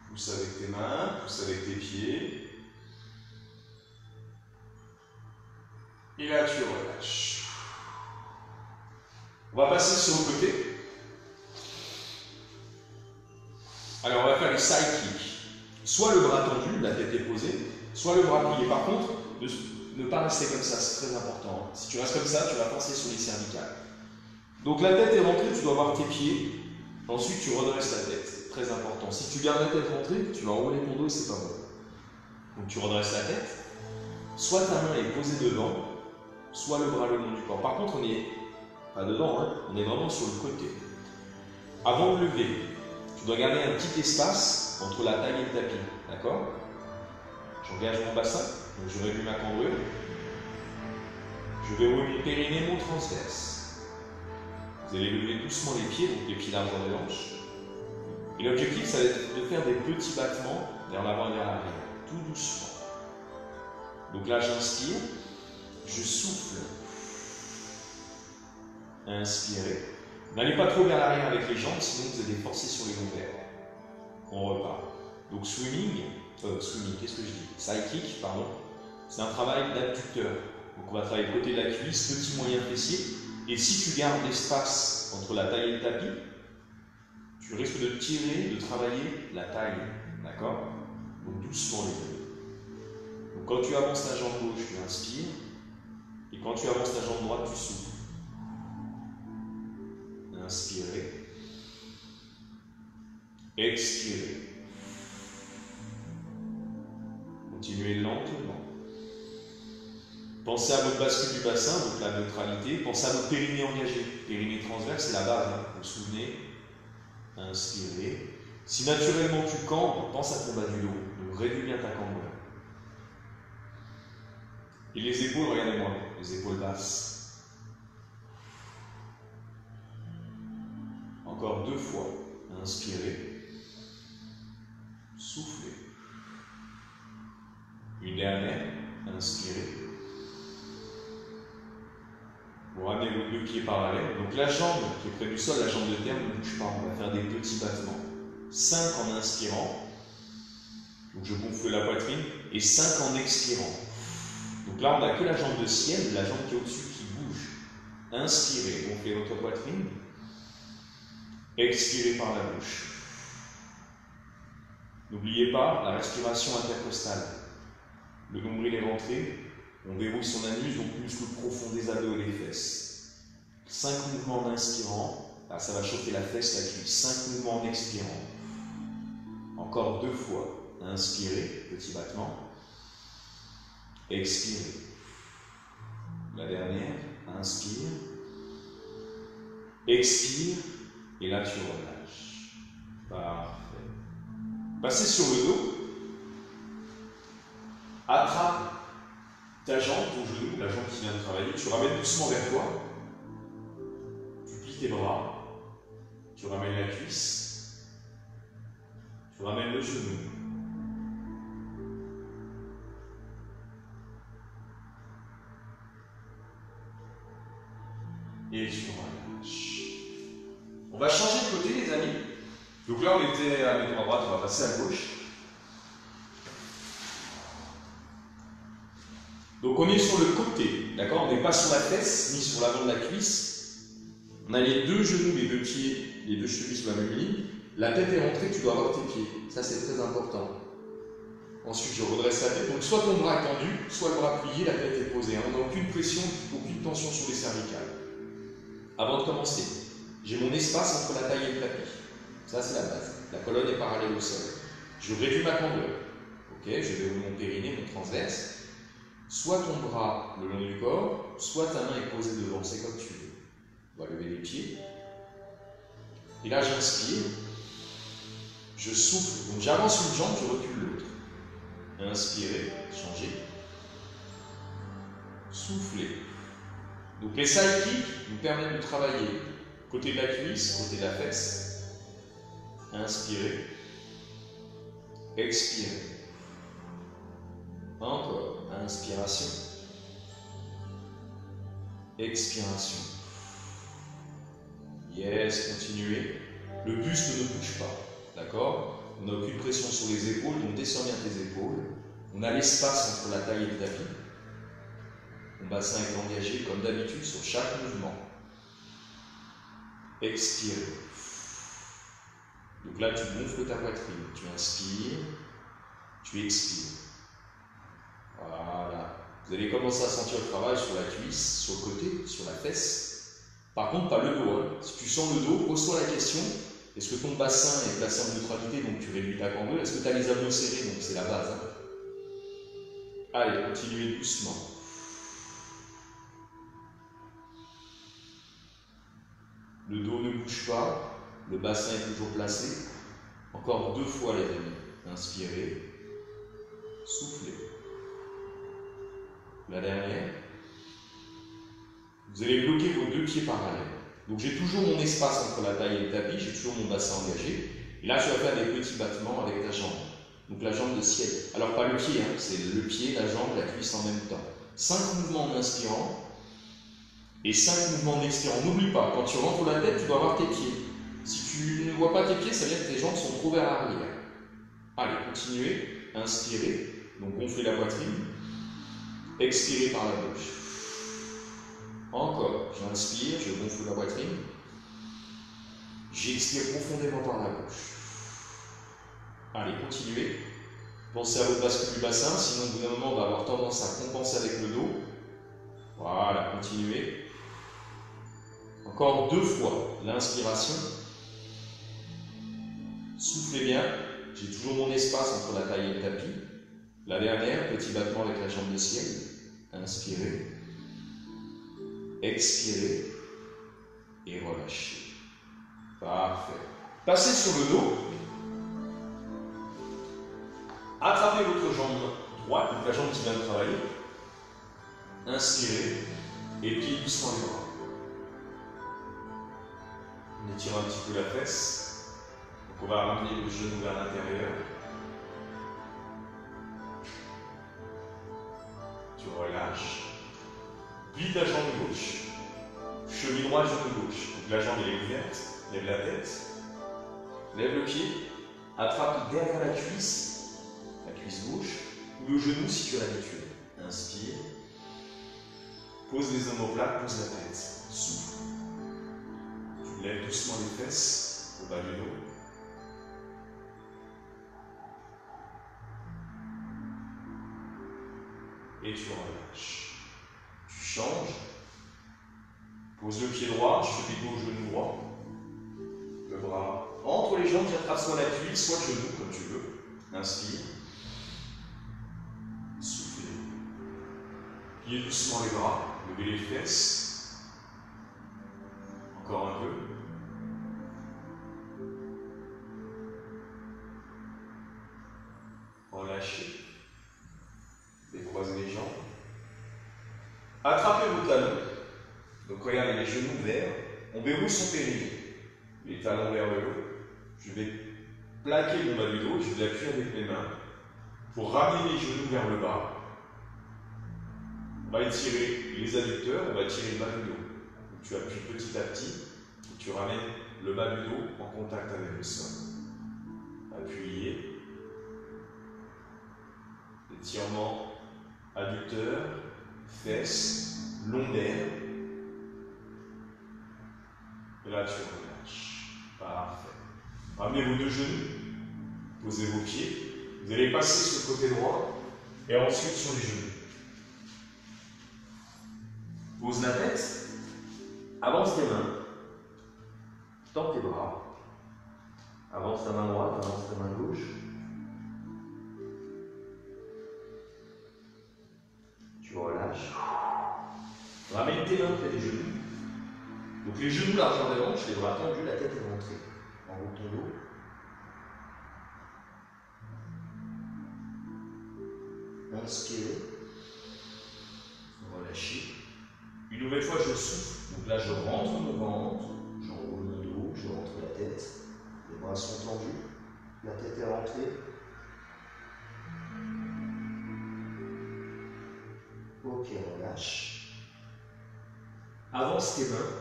Pousse avec tes mains, pousse avec tes pieds. Et là, tu relâches. On va passer sur le côté. Alors, on va faire les side kicks. Soit le bras tendu, la tête est posée, soit le bras plié. Par contre, ne pas rester comme ça, c'est très important. Si tu restes comme ça, tu vas penser sur les cervicales. Donc la tête est rentrée, tu dois voir tes pieds. Ensuite, tu redresses la tête. Très important. Si tu gardes la tête rentrée, tu vas enrouler ton dos et c'est pas bon. Donc tu redresses la tête. Soit ta main est posée devant, soit le bras le long du corps. Par contre, on n'est pas dedans, hein, on est vraiment sur le côté. Avant de lever, tu dois garder un petit espace entre la taille et le tapis. D'accord? J'engage mon bassin, donc je réduis ma cambrure. Je vais rouler mon périnée, mon transverse. Vous allez lever doucement les pieds, donc les pieds larges dans les hanches. Et l'objectif, ça va être de faire des petits battements vers l'avant et vers l'arrière, tout doucement. Donc là, j'inspire, je souffle. Inspirez. N'allez pas trop vers l'arrière avec les jambes, sinon vous allez forcer sur les lombaires. On repart. Donc swimming, qu'est-ce que je dis? Side kick, pardon. C'est un travail d'abducteur. Donc on va travailler le côté de la cuisse, petit moyen fessier. Et si tu gardes l'espace entre la taille et le tapis, tu risques de tirer, de travailler la taille. D'accord? Donc doucement les deux. Donc quand tu avances la jambe gauche, tu inspires. Et quand tu avances la jambe droite, tu souffles. Inspirez. Expirez. Continuez lentement. Pensez à votre bascule du bassin, donc la neutralité. Pensez à votre périnée engagé. Périnée transverse, c'est la base. Hein. Vous vous souvenez? Inspirez. Si naturellement tu cambres, pense à ton bas du dos. Donc réduis bien ta cambrure. Et les épaules, regardez-moi, les épaules basses. Encore 2 fois. Inspirez. Soufflez. Une dernière. Inspirez. Vous ramenez vos 2 pieds parallèles. Donc la jambe qui est près du sol, la jambe de terre, ne bouge pas. On va faire des petits battements. 5 en inspirant. Donc je gonfle la poitrine. Et 5 en expirant. Donc là, on n'a que la jambe de ciel, la jambe qui est au-dessus qui bouge. Inspirez, gonflez votre poitrine. Expirez par la bouche. N'oubliez pas la respiration intercostale. Le nombril est rentré, on verrouille son anus, donc muscle profond des abdos et des fesses. 5 mouvements en inspirant, là ça va chauffer la fesse, la cuisse. 5 mouvements en expirant. Encore 2 fois. Inspirez, petit battement. Expirez. La dernière, inspire. Expire. Et là, tu relâches. Parfait. Passez sur le dos. Attrape ta jambe, ton genou, la jambe qui vient de travailler. Tu ramènes doucement vers toi. Tu plies tes bras. Tu ramènes la cuisse. Tu ramènes le genou. Et tu relâches. On va changer de côté, les amis. Donc là, on était à la main à droite, on va passer à gauche. Donc on est sur le côté, d'accord? On n'est pas sur la fesse, ni sur l'avant de la cuisse. On a les deux genoux, les deux pieds, les deux chevilles sur la même ligne. La tête est rentrée, tu dois avoir tes pieds. Ça, c'est très important. Ensuite, je redresse la tête. Donc soit ton bras est tendu, soit le bras plié, la tête est posée. On n'a aucune pression, aucune tension sur les cervicales. Avant de commencer, j'ai mon espace entre la taille et le tapis. Ça, c'est la base. La colonne est parallèle au sol. Je réduis ma candeur. Ok, je vais ouvrir mon périnée, mon transverse. Soit ton bras le long du corps, soit ta main est posée devant. C'est comme tu veux. On va lever les pieds. Et là, j'inspire. Je souffle. Donc, j'avance une jambe, je recule l'autre. Inspirez, changez. Soufflez. Donc, les side kicks nous permettent de travailler côté de la cuisse, côté de la fesse. Inspirez. Expirez. Encore. Inspiration. Expiration. Yes, continuez. Le buste ne bouge pas. D'accord? On n'a aucune pression sur les épaules, donc descends bien tes épaules. On a l'espace entre la taille et le tapis. Mon bassin est engagé comme d'habitude sur chaque mouvement. Expire. Donc là, tu gonfles ta poitrine. Tu inspires, tu expires. Voilà. Vous allez commencer à sentir le travail sur la cuisse, sur le côté, sur la fesse. Par contre, pas le dos. Hein. Si tu sens le dos, pose-toi la question. Est-ce que ton bassin est placé en neutralité, donc tu réduis ta candeur? Est-ce que tu as les abdos serrés? Donc c'est la base. Hein. Allez, continuez doucement. Le dos ne bouge pas, le bassin est toujours placé. Encore 2 fois les amis. Inspirez, soufflez. La dernière. Vous allez bloquer vos 2 pieds parallèles. Donc j'ai toujours mon espace entre la taille et le tapis, j'ai toujours mon bassin engagé. Et là, tu vas faire des petits battements avec ta jambe. Donc la jambe de ciel. Alors pas le pied, hein, c'est le pied, la jambe, la cuisse en même temps. 5 mouvements en inspirant et 5 mouvements en expirant. N'oublie pas, quand tu rentres la tête, tu dois avoir tes pieds. Si tu ne vois pas tes pieds, ça veut dire que tes jambes sont trop vers l'arrière. Allez, continuez. Inspirez. Donc gonflez la poitrine. Expirez par la bouche. Encore, j'inspire, je gonfle la poitrine. J'expire profondément par la bouche. Allez, continuez. Pensez à votre bascule du bassin, sinon au bout d'un moment, on va avoir tendance à compenser avec le dos. Voilà, continuez. Encore 2 fois l'inspiration. Soufflez bien. J'ai toujours mon espace entre la taille et le tapis. La dernière, petit battement avec la jambe de ciel. Inspirez. Expirez et relâchez. Parfait. Passez sur le dos. Attrapez votre jambe droite, donc la jambe qui vient de travailler. Inspirez et pliez doucement les bras. On étire un petit peu la fesse. Donc on va ramener le genou vers l'intérieur. Tu relâches. Plie ta jambe gauche. Cheville droite, genou gauche. Donc la jambe est ouverte. Lève la tête. Lève le pied. Attrape derrière la cuisse gauche, ou le genou si tu as l'habitude. Inspire. Pose les omoplates, pose la tête. Souffle. Tu lèves doucement les fesses au bas du dos. Et tu relâches. Tu changes. Pose le pied droit, cheville gauche, genou droit. Le bras entre les jambes qui attrape soit la cuisse, soit le genou, comme tu veux. Inspire. Soufflez. Pliez doucement les bras. Levez les fesses. Encore un peu. Relâchez. Décroisez les jambes. Attrapez vos talons. Donc regardez les genoux vers. On verrouille son périnée. Les talons vers le haut. Je vais plaquer mon bas du dos, je l'appuie avec mes mains pour ramener les genoux vers le bas. On va étirer les adducteurs, on va étirer le bas du dos. Donc, tu appuies petit à petit et tu ramènes le bas du dos en contact avec le sol. Appuyé. Étirement adducteur, fesses, lombaire. Et là, tu relâches. Parfait. Ramenez vos deux genoux. Posez vos pieds. Vous allez passer sur le côté droit et ensuite sur les genoux. Pose la tête. Avance tes mains. Tends tes bras. Avance ta main droite, avance ta main gauche. Tu relâches. Ramène tes mains près des genoux. Donc les genoux largeur des hanches, les bras tendus, la tête est rentrée en haut de ton dos. Inspirez. Relâchez. Une nouvelle fois, je souffle. Donc là, je rentre mon ventre, j'enroule mon dos, je rentre la tête. Les bras sont tendus. La tête est rentrée. Ok, relâche. Avance tes mains.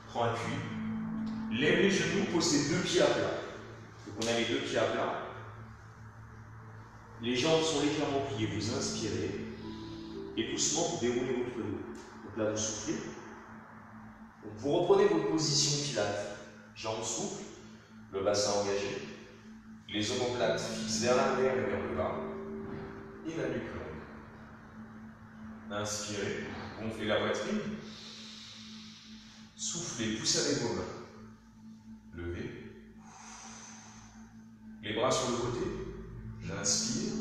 Prends appui. Lève les genoux, pose tes deux pieds à plat. Donc on a les deux pieds à plat. Les jambes sont légèrement pliées. Vous inspirez. Et doucement, vous déroulez votre dos. Donc là, vous soufflez. Donc vous reprenez votre position pilates. Jambes souples, le bassin engagé. Les omoplates fixes vers l'arrière et vers le bas. Et la nuque longue. Inspirez, gonflez la poitrine. Soufflez, poussez avec vos mains. Levez. Les bras sur le côté. J'inspire.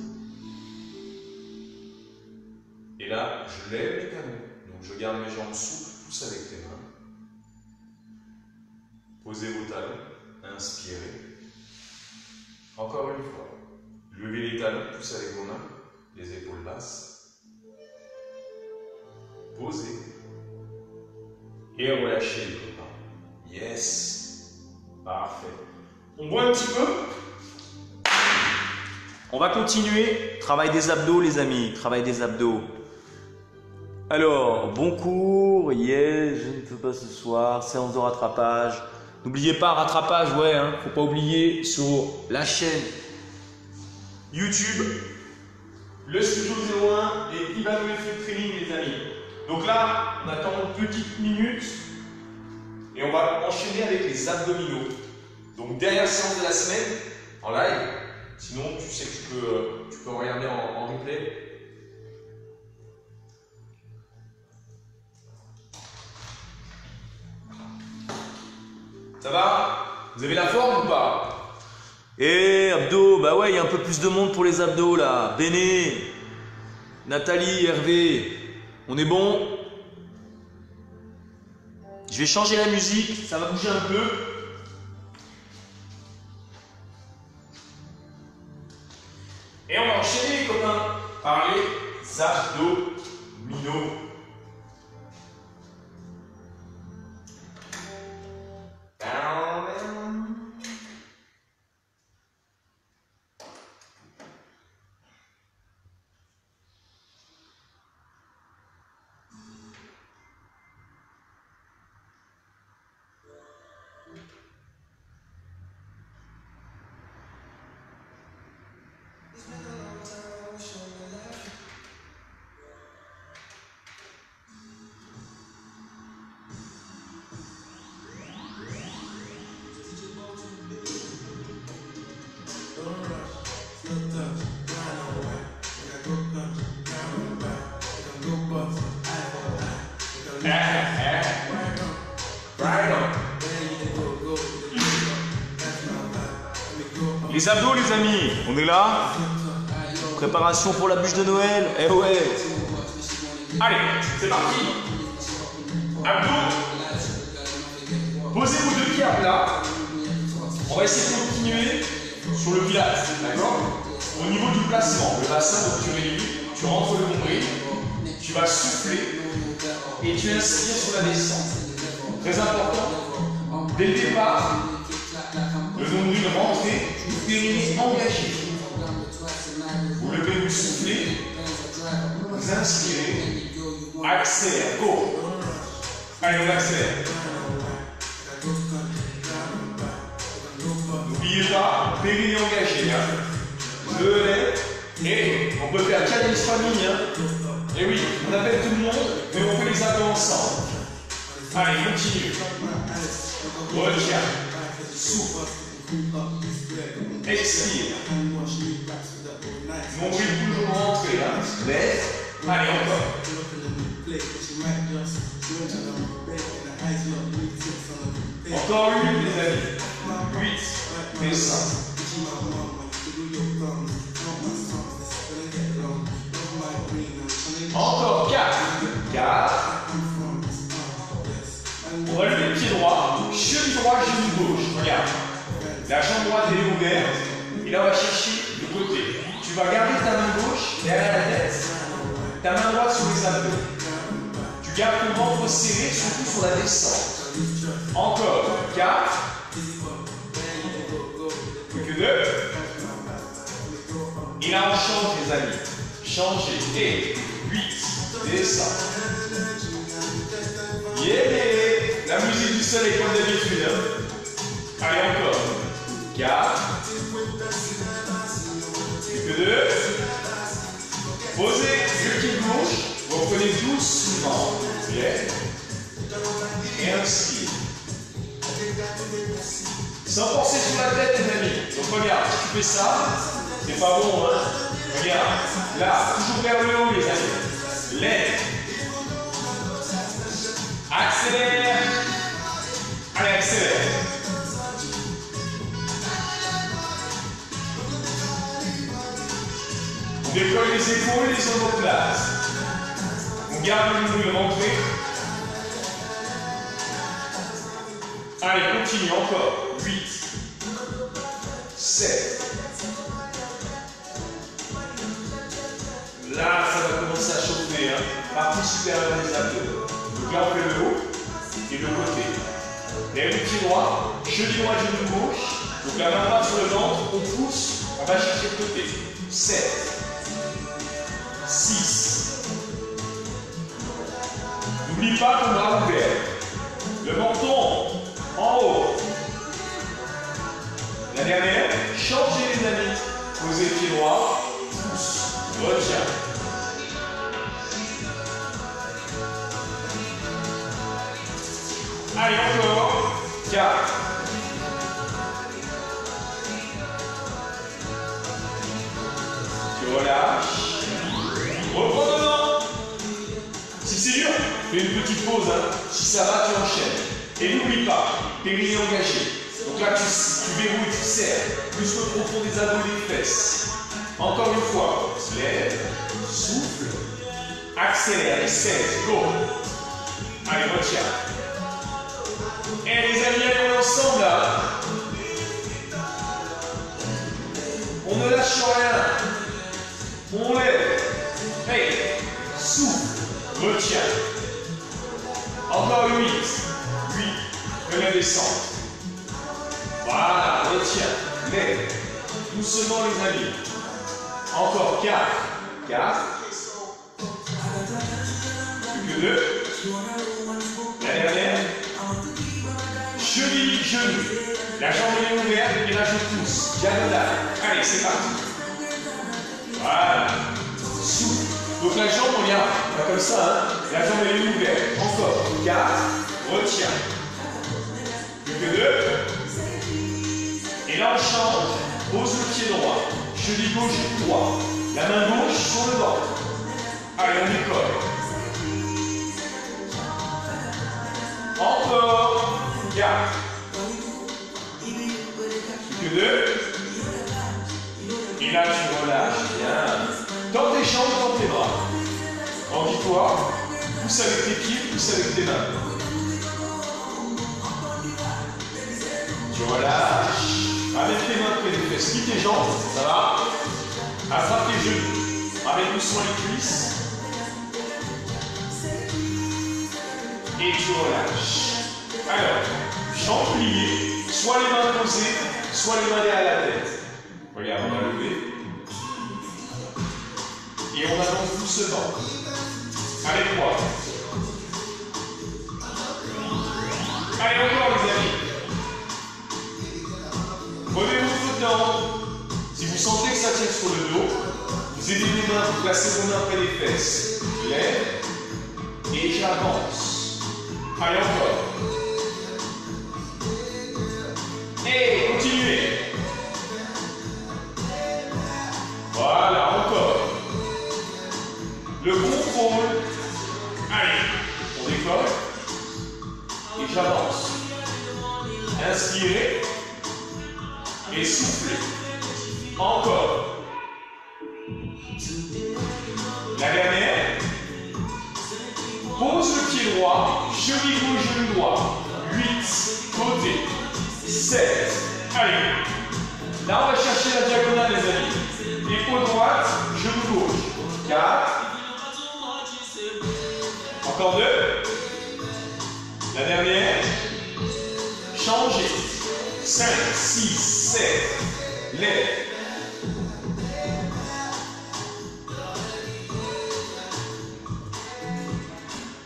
Et là, je lève les canaux. Donc je garde mes jambes souples, pousse avec tes mains. Posez vos talons. Inspirez. Encore une fois. Levez les talons, poussez avec vos mains. Les épaules basses. Posez. Et relâchez les copains. Yes. Parfait. On boit un petit peu. On va continuer. Travail des abdos, les amis. Travail des abdos. Alors, bon cours. Yes, je ne peux pas ce soir. Séance de rattrapage. N'oubliez pas, rattrapage, ouais, hein. Faut pas oublier sur la chaîne YouTube, le Studio 01 et Ivan Wellfield Training, les amis. Donc là, on attend une petite minute et on va enchaîner avec les abdominaux. Donc dernière séance de la semaine en live. Sinon, tu sais que tu peux regarder en replay. Ça va? Vous avez la forme ou pas? Eh, abdos, bah ouais, il y a un peu plus de monde pour les abdos là. Béné, Nathalie, Hervé, on est bon? Je vais changer la musique, ça va bouger un peu. Et on va enchaîner les copains par les abdominaux. Les abdos, les amis, on est là. Préparation pour la bûche de Noël. Eh ouais. Allez, c'est parti. Abdos. Posez vos deux pieds à plat. On va essayer de continuer sur le pilates, d'accord? Au niveau du placement, le bassin, donc tu réduis, tu rentres le nombril, tu vas souffler et tu inspires sur la descente. Très important. Dès le départ, le nombril rentré. périnée engagé. Vous levez, vous soufflez, vous inspirez, accélère, go. Allez, on accélère. N'oubliez pas, périnée engagé. Hein. Le lève. Et on peut faire challenge famille. Hein. Et oui, on appelle tout le monde, mais on fait les abdos ensemble. Allez, continue. Retiens. Souffle. Expire. Nombril toujours rentré. Hein. Lève. Allez, encore. Encore une, les amis. 8. Descends. Encore 4. 4. On va lever le pied droit. Cheville droite, genou gauche. Regarde. La jambe droite est ouverte. Et là, on va chercher le côté. Tu vas garder ta main gauche derrière la tête. Ta main droite sur les abdos. Tu gardes ton ventre serré, surtout sur la descente. Encore 4. Plus que 2. Et là, on change, les amis. Changez. Et 8. Descends. Yeah! La musique du soleil comme d'habitude. Hein. Allez, encore. 4. Plus que 2. Posez le pied gauche. Vous reprenez doucement. Bien. Et inspire. Sans forcer sur la tête, les amis. Donc regarde, si tu fais ça, c'est pas bon, hein. Regarde, là, toujours vers le haut, les amis. Lève. Accélère. Allez, accélère. On décolle les épaules et les omoplates. On garde le mouvement rentré. Allez, continue encore. 8. 7. Là, ça va commencer à chauffer. Hein. Partie supérieure des abdos. Donc là, on fait le haut et le côté. Lève le pied droit, cheville droite, genou gauche. Donc la main droite sur le ventre, on pousse, on va chercher le côté. 7. 6. N'oublie pas ton bras ouvert. Le menton en haut. La dernière, changez les amis. Posez le pied droit, pousse, retiens. Allez, encore. 4. Tu relâches. Reprends devant. Si c'est dur, fais une petite pause. Hein. Si ça va, tu enchaînes. Et n'oublie pas, périnée engagé. Donc là, tu verrouilles, tu serres. Plus le profond des abdos et des fesses. Encore une fois. Lève. Souffle. Accélère. Et 16. Go. Allez, retiens. Et les amis, allons ensemble là. On ne lâche rien. On lève. Hey. Souffle. Retiens. Encore 8. 8. Fais la descente. Voilà. Retiens. Lève. Doucement les amis. Encore 4. 4. Plus que 2. La dernière. Cheville, genou. La jambe est ouverte et là je pousse. Diagonale. Allez, c'est parti. Voilà. Souffle. Donc la jambe, regarde, pas comme ça, hein. La jambe est ouverte. Encore. 4. Retiens. Plus que 2. Et là on change. Pose le pied droit. Cheville gauche, droit. La main gauche sur le ventre. Allez, on décolle. Encore. 4. Plus que 2. Et là, tu relâches. Bien. Tends tes jambes, tends tes bras. Envie-toi. Pousse avec tes pieds, pousse avec tes mains. Tu relâches. Avec tes mains près des fesses. Quitte tes jambes. Ça va. Attrape tes genoux. Avec doucement les cuisses. Et tu relâches. Alors, jambes pliées, soit les mains posées, soit les mains derrière la tête. Regarde, on a levé. Et on avance doucement. Allez, 3. Allez, encore les amis. Prenez-vous dedans. Si vous sentez que ça tire sur le dos, vous aidez les mains, vous placez vos mains près des fesses. Lève. Et j'avance. Allez, encore. Et continuez. Voilà, encore. Le contrôle. Allez, on décolle. Et j'avance. Inspirez. Et soufflez. Encore. La dernière. Pose le pied droit. Cheville gauche, genou droit. 8. Côté. 7. Allez. Là, on va chercher la diagonale, les amis. Épaule droite, genou gauche. 4. Encore 2. La dernière. Changez. 5, 6, 7. Lève.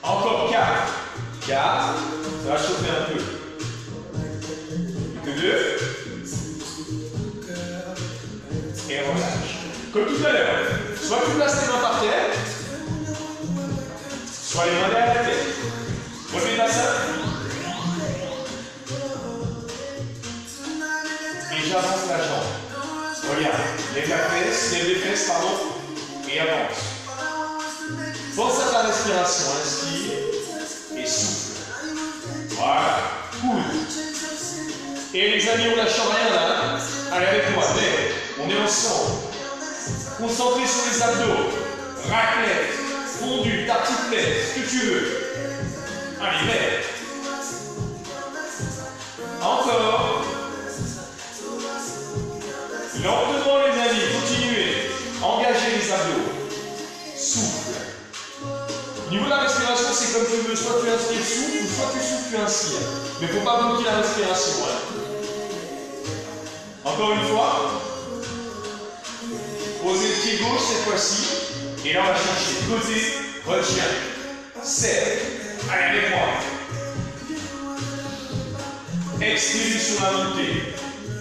Encore 4. 4. Ça va chauffer un peu. Plus que 2. Et relâche. Comme tout à l'heure. Soit tu places tes mains par terre, soit les mains derrière la tête. Relevez la bassin. Et j'avance la jambe. Regarde. Lève les fesses, pardon. Et avance. Pense à ta respiration. Inspire. Et souffle. Voilà. Cool. Et les amis, on lâche rien là. Allez avec moi. Lève. On est ensemble. Concentré sur les abdos. Raclette. Fondu. Tartiflette. Ce que tu veux. Allez, lève. Encore. Lentement les amis. Continuez. Engagez les abdos. Souffle. Au niveau de la respiration, c'est comme tu veux. Soit tu inspires, souffle, ou soit tu souffles, tu inspires. Mais il ne faut pas bloquer la respiration. Hein. Encore une fois. Posez le pied gauche cette fois-ci. Et là, on va chercher. Côté, retiens. Serre. Allez, avec moi. Expirez sur la montée.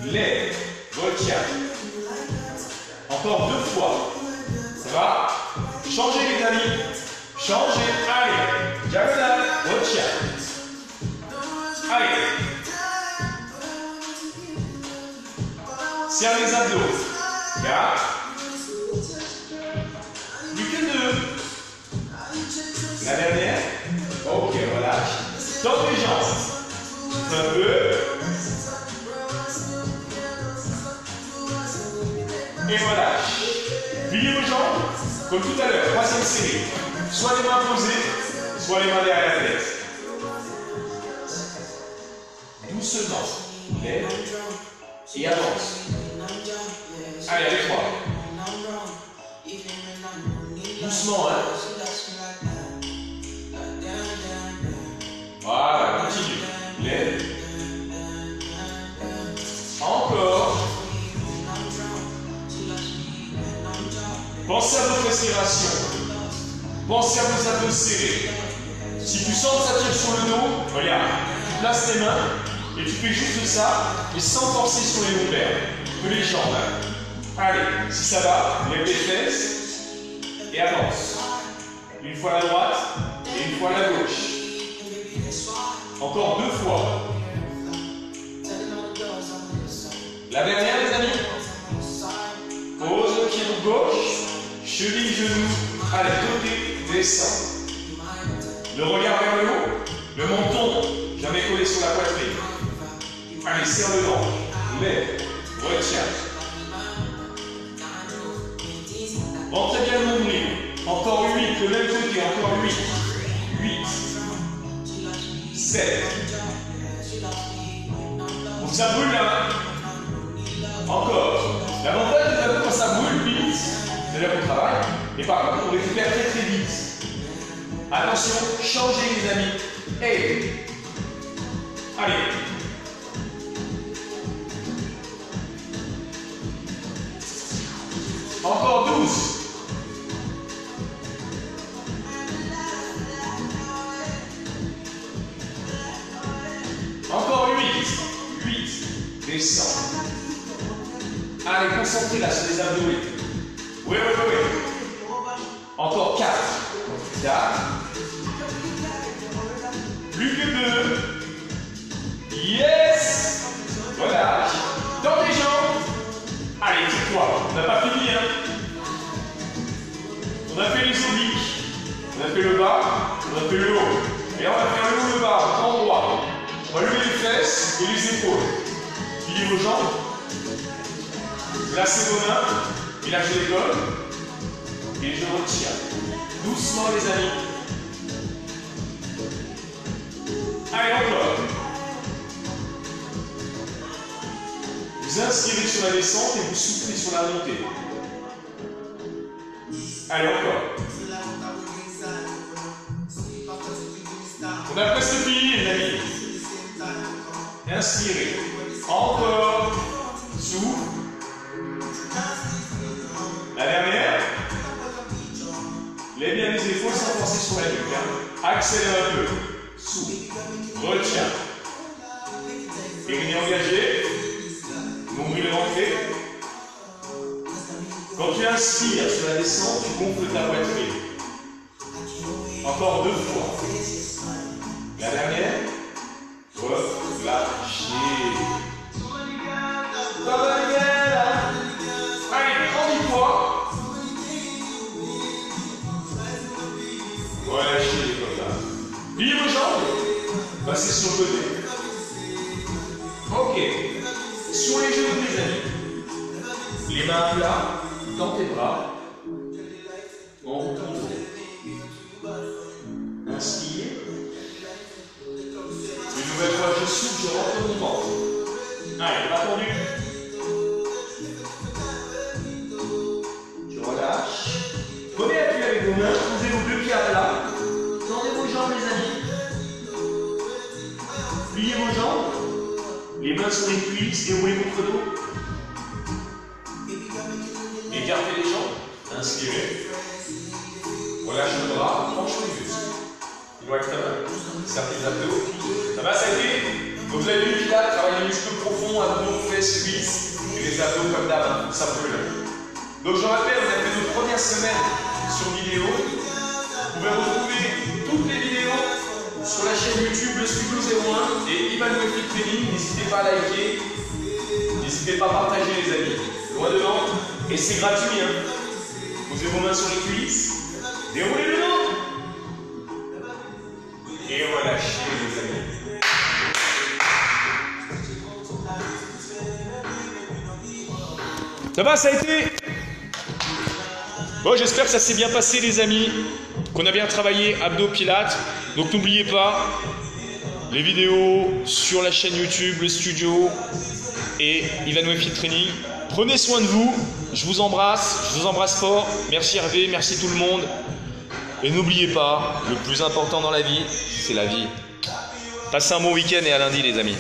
Lève. Retiens. Encore 2 fois. Ça va? Changez les amis. Changez. Allez. Diagonale. Retiens. Allez. Serre les abdos. 4. Plus que 2. La dernière. Ok, relâche. Tends les jambes. Un peu. Et relâche. Pliez vos jambes. Comme tout à l'heure. Troisième série. Soit les mains posées, soit les mains derrière la tête. Doucement. Lève. Et avance. Allez, avec moi. Doucement, hein. Voilà, continue. Lève. Encore. Pensez à votre respiration. Pensez à vos abdos serrés. Si tu sens que ça tire sur le dos, regarde. Tu places tes mains et tu fais juste ça, mais sans forcer sur les lombaires. Que les jambes. Hein. Allez, si ça va, lève les fesses et avance. Une fois à la droite et une fois à la gauche. Encore 2 fois. La dernière, les amis. Pose le pied gauche, cheville, genou, allez, côté, descend. Le regard vers le haut, le menton jamais collé sur la poitrine. Allez, serre le ventre, lève, retiens. Rentrez bien le nombril. Encore 8, le même côté, encore 8. 8. 7. Donc ça brûle là. Encore. L'avantage des abdos quand ça brûle vite, c'est là qu'on travaille. Et par contre, on récupère très très vite. Attention, changez les amis. Hey. Allez. descends. Allez, concentrez là sur les abdos. Oui. Encore 4. 4. Plus que 2. Yes. Voilà. Dans tes jambes. Allez, tire-toi. On n'a pas fini, hein. On a fait les obliques. On a fait le bas. On a fait le haut. Et là, on va faire le haut, le bas, en droit. On va lever les fesses et les épaules. Pliez vos jambes. Placez vos mains. Ménagez les côtes. Et je retire. Doucement, les amis. Allez, encore. Vous inspirez sur la descente et vous soufflez sur la montée. Allez, encore. On a presque fini, les amis. Inspirez. Encore. Souffle. La dernière. Lève bien les épaules sans forcer sur la nuque. Hein. Accélère un peu. Souffle. Retiens. Périnée engagé. Nombril rentré. Quand tu inspires sur la descente, tu gonfles ta poitrine. Encore 2 fois. La dernière. Relâchez. Allez, grandis-toi. Relâchez les copains. Pliez vos jambes. Passez sur le côté. Ok. Sur les genoux, les amis. Les mains à plat dans tes bras. On retourne. Inspire. Une nouvelle fois, je souffle, je rentre mon ventre. Allez, pas tendu. Je relâche. Prenez appui avec vos mains, posez vos 2 pieds à plat. Tendez vos jambes, les amis. Pliez vos jambes. Les mains sur les cuisses, déroulez votre dos. Écartez les jambes. Inspirez. Relâchez le bras, penche les muscles. Il doit être ta main. Serrez les abdos. Ça va, ça a été. Donc vous avez vu qu'il a travaillé les muscles profonds, abdos, fesses, cuisses et les abdos comme d'hab. Ça brûle. Donc je rappelle, on a fait notre première semaine sur vidéo. Vous pouvez retrouver toutes les vidéos sur la chaîne YouTube Le Studio 01 et Ivan Fit Training. N'hésitez pas à liker. N'hésitez pas à partager, les amis. Loin devant. Et c'est gratuit. Hein. Posez vos mains sur les cuisses. Déroulez le dos. Et relâchez, les amis. Ça va, ça a été? Bon, j'espère que ça s'est bien passé, les amis. Qu'on a bien travaillé abdos, pilates. Donc n'oubliez pas les vidéos sur la chaîne YouTube, le studio et Ivan Fit Training. Prenez soin de vous. Je vous embrasse fort. Merci Hervé, merci tout le monde. Et n'oubliez pas, le plus important dans la vie, c'est la vie. Passez un bon week-end et à lundi, les amis.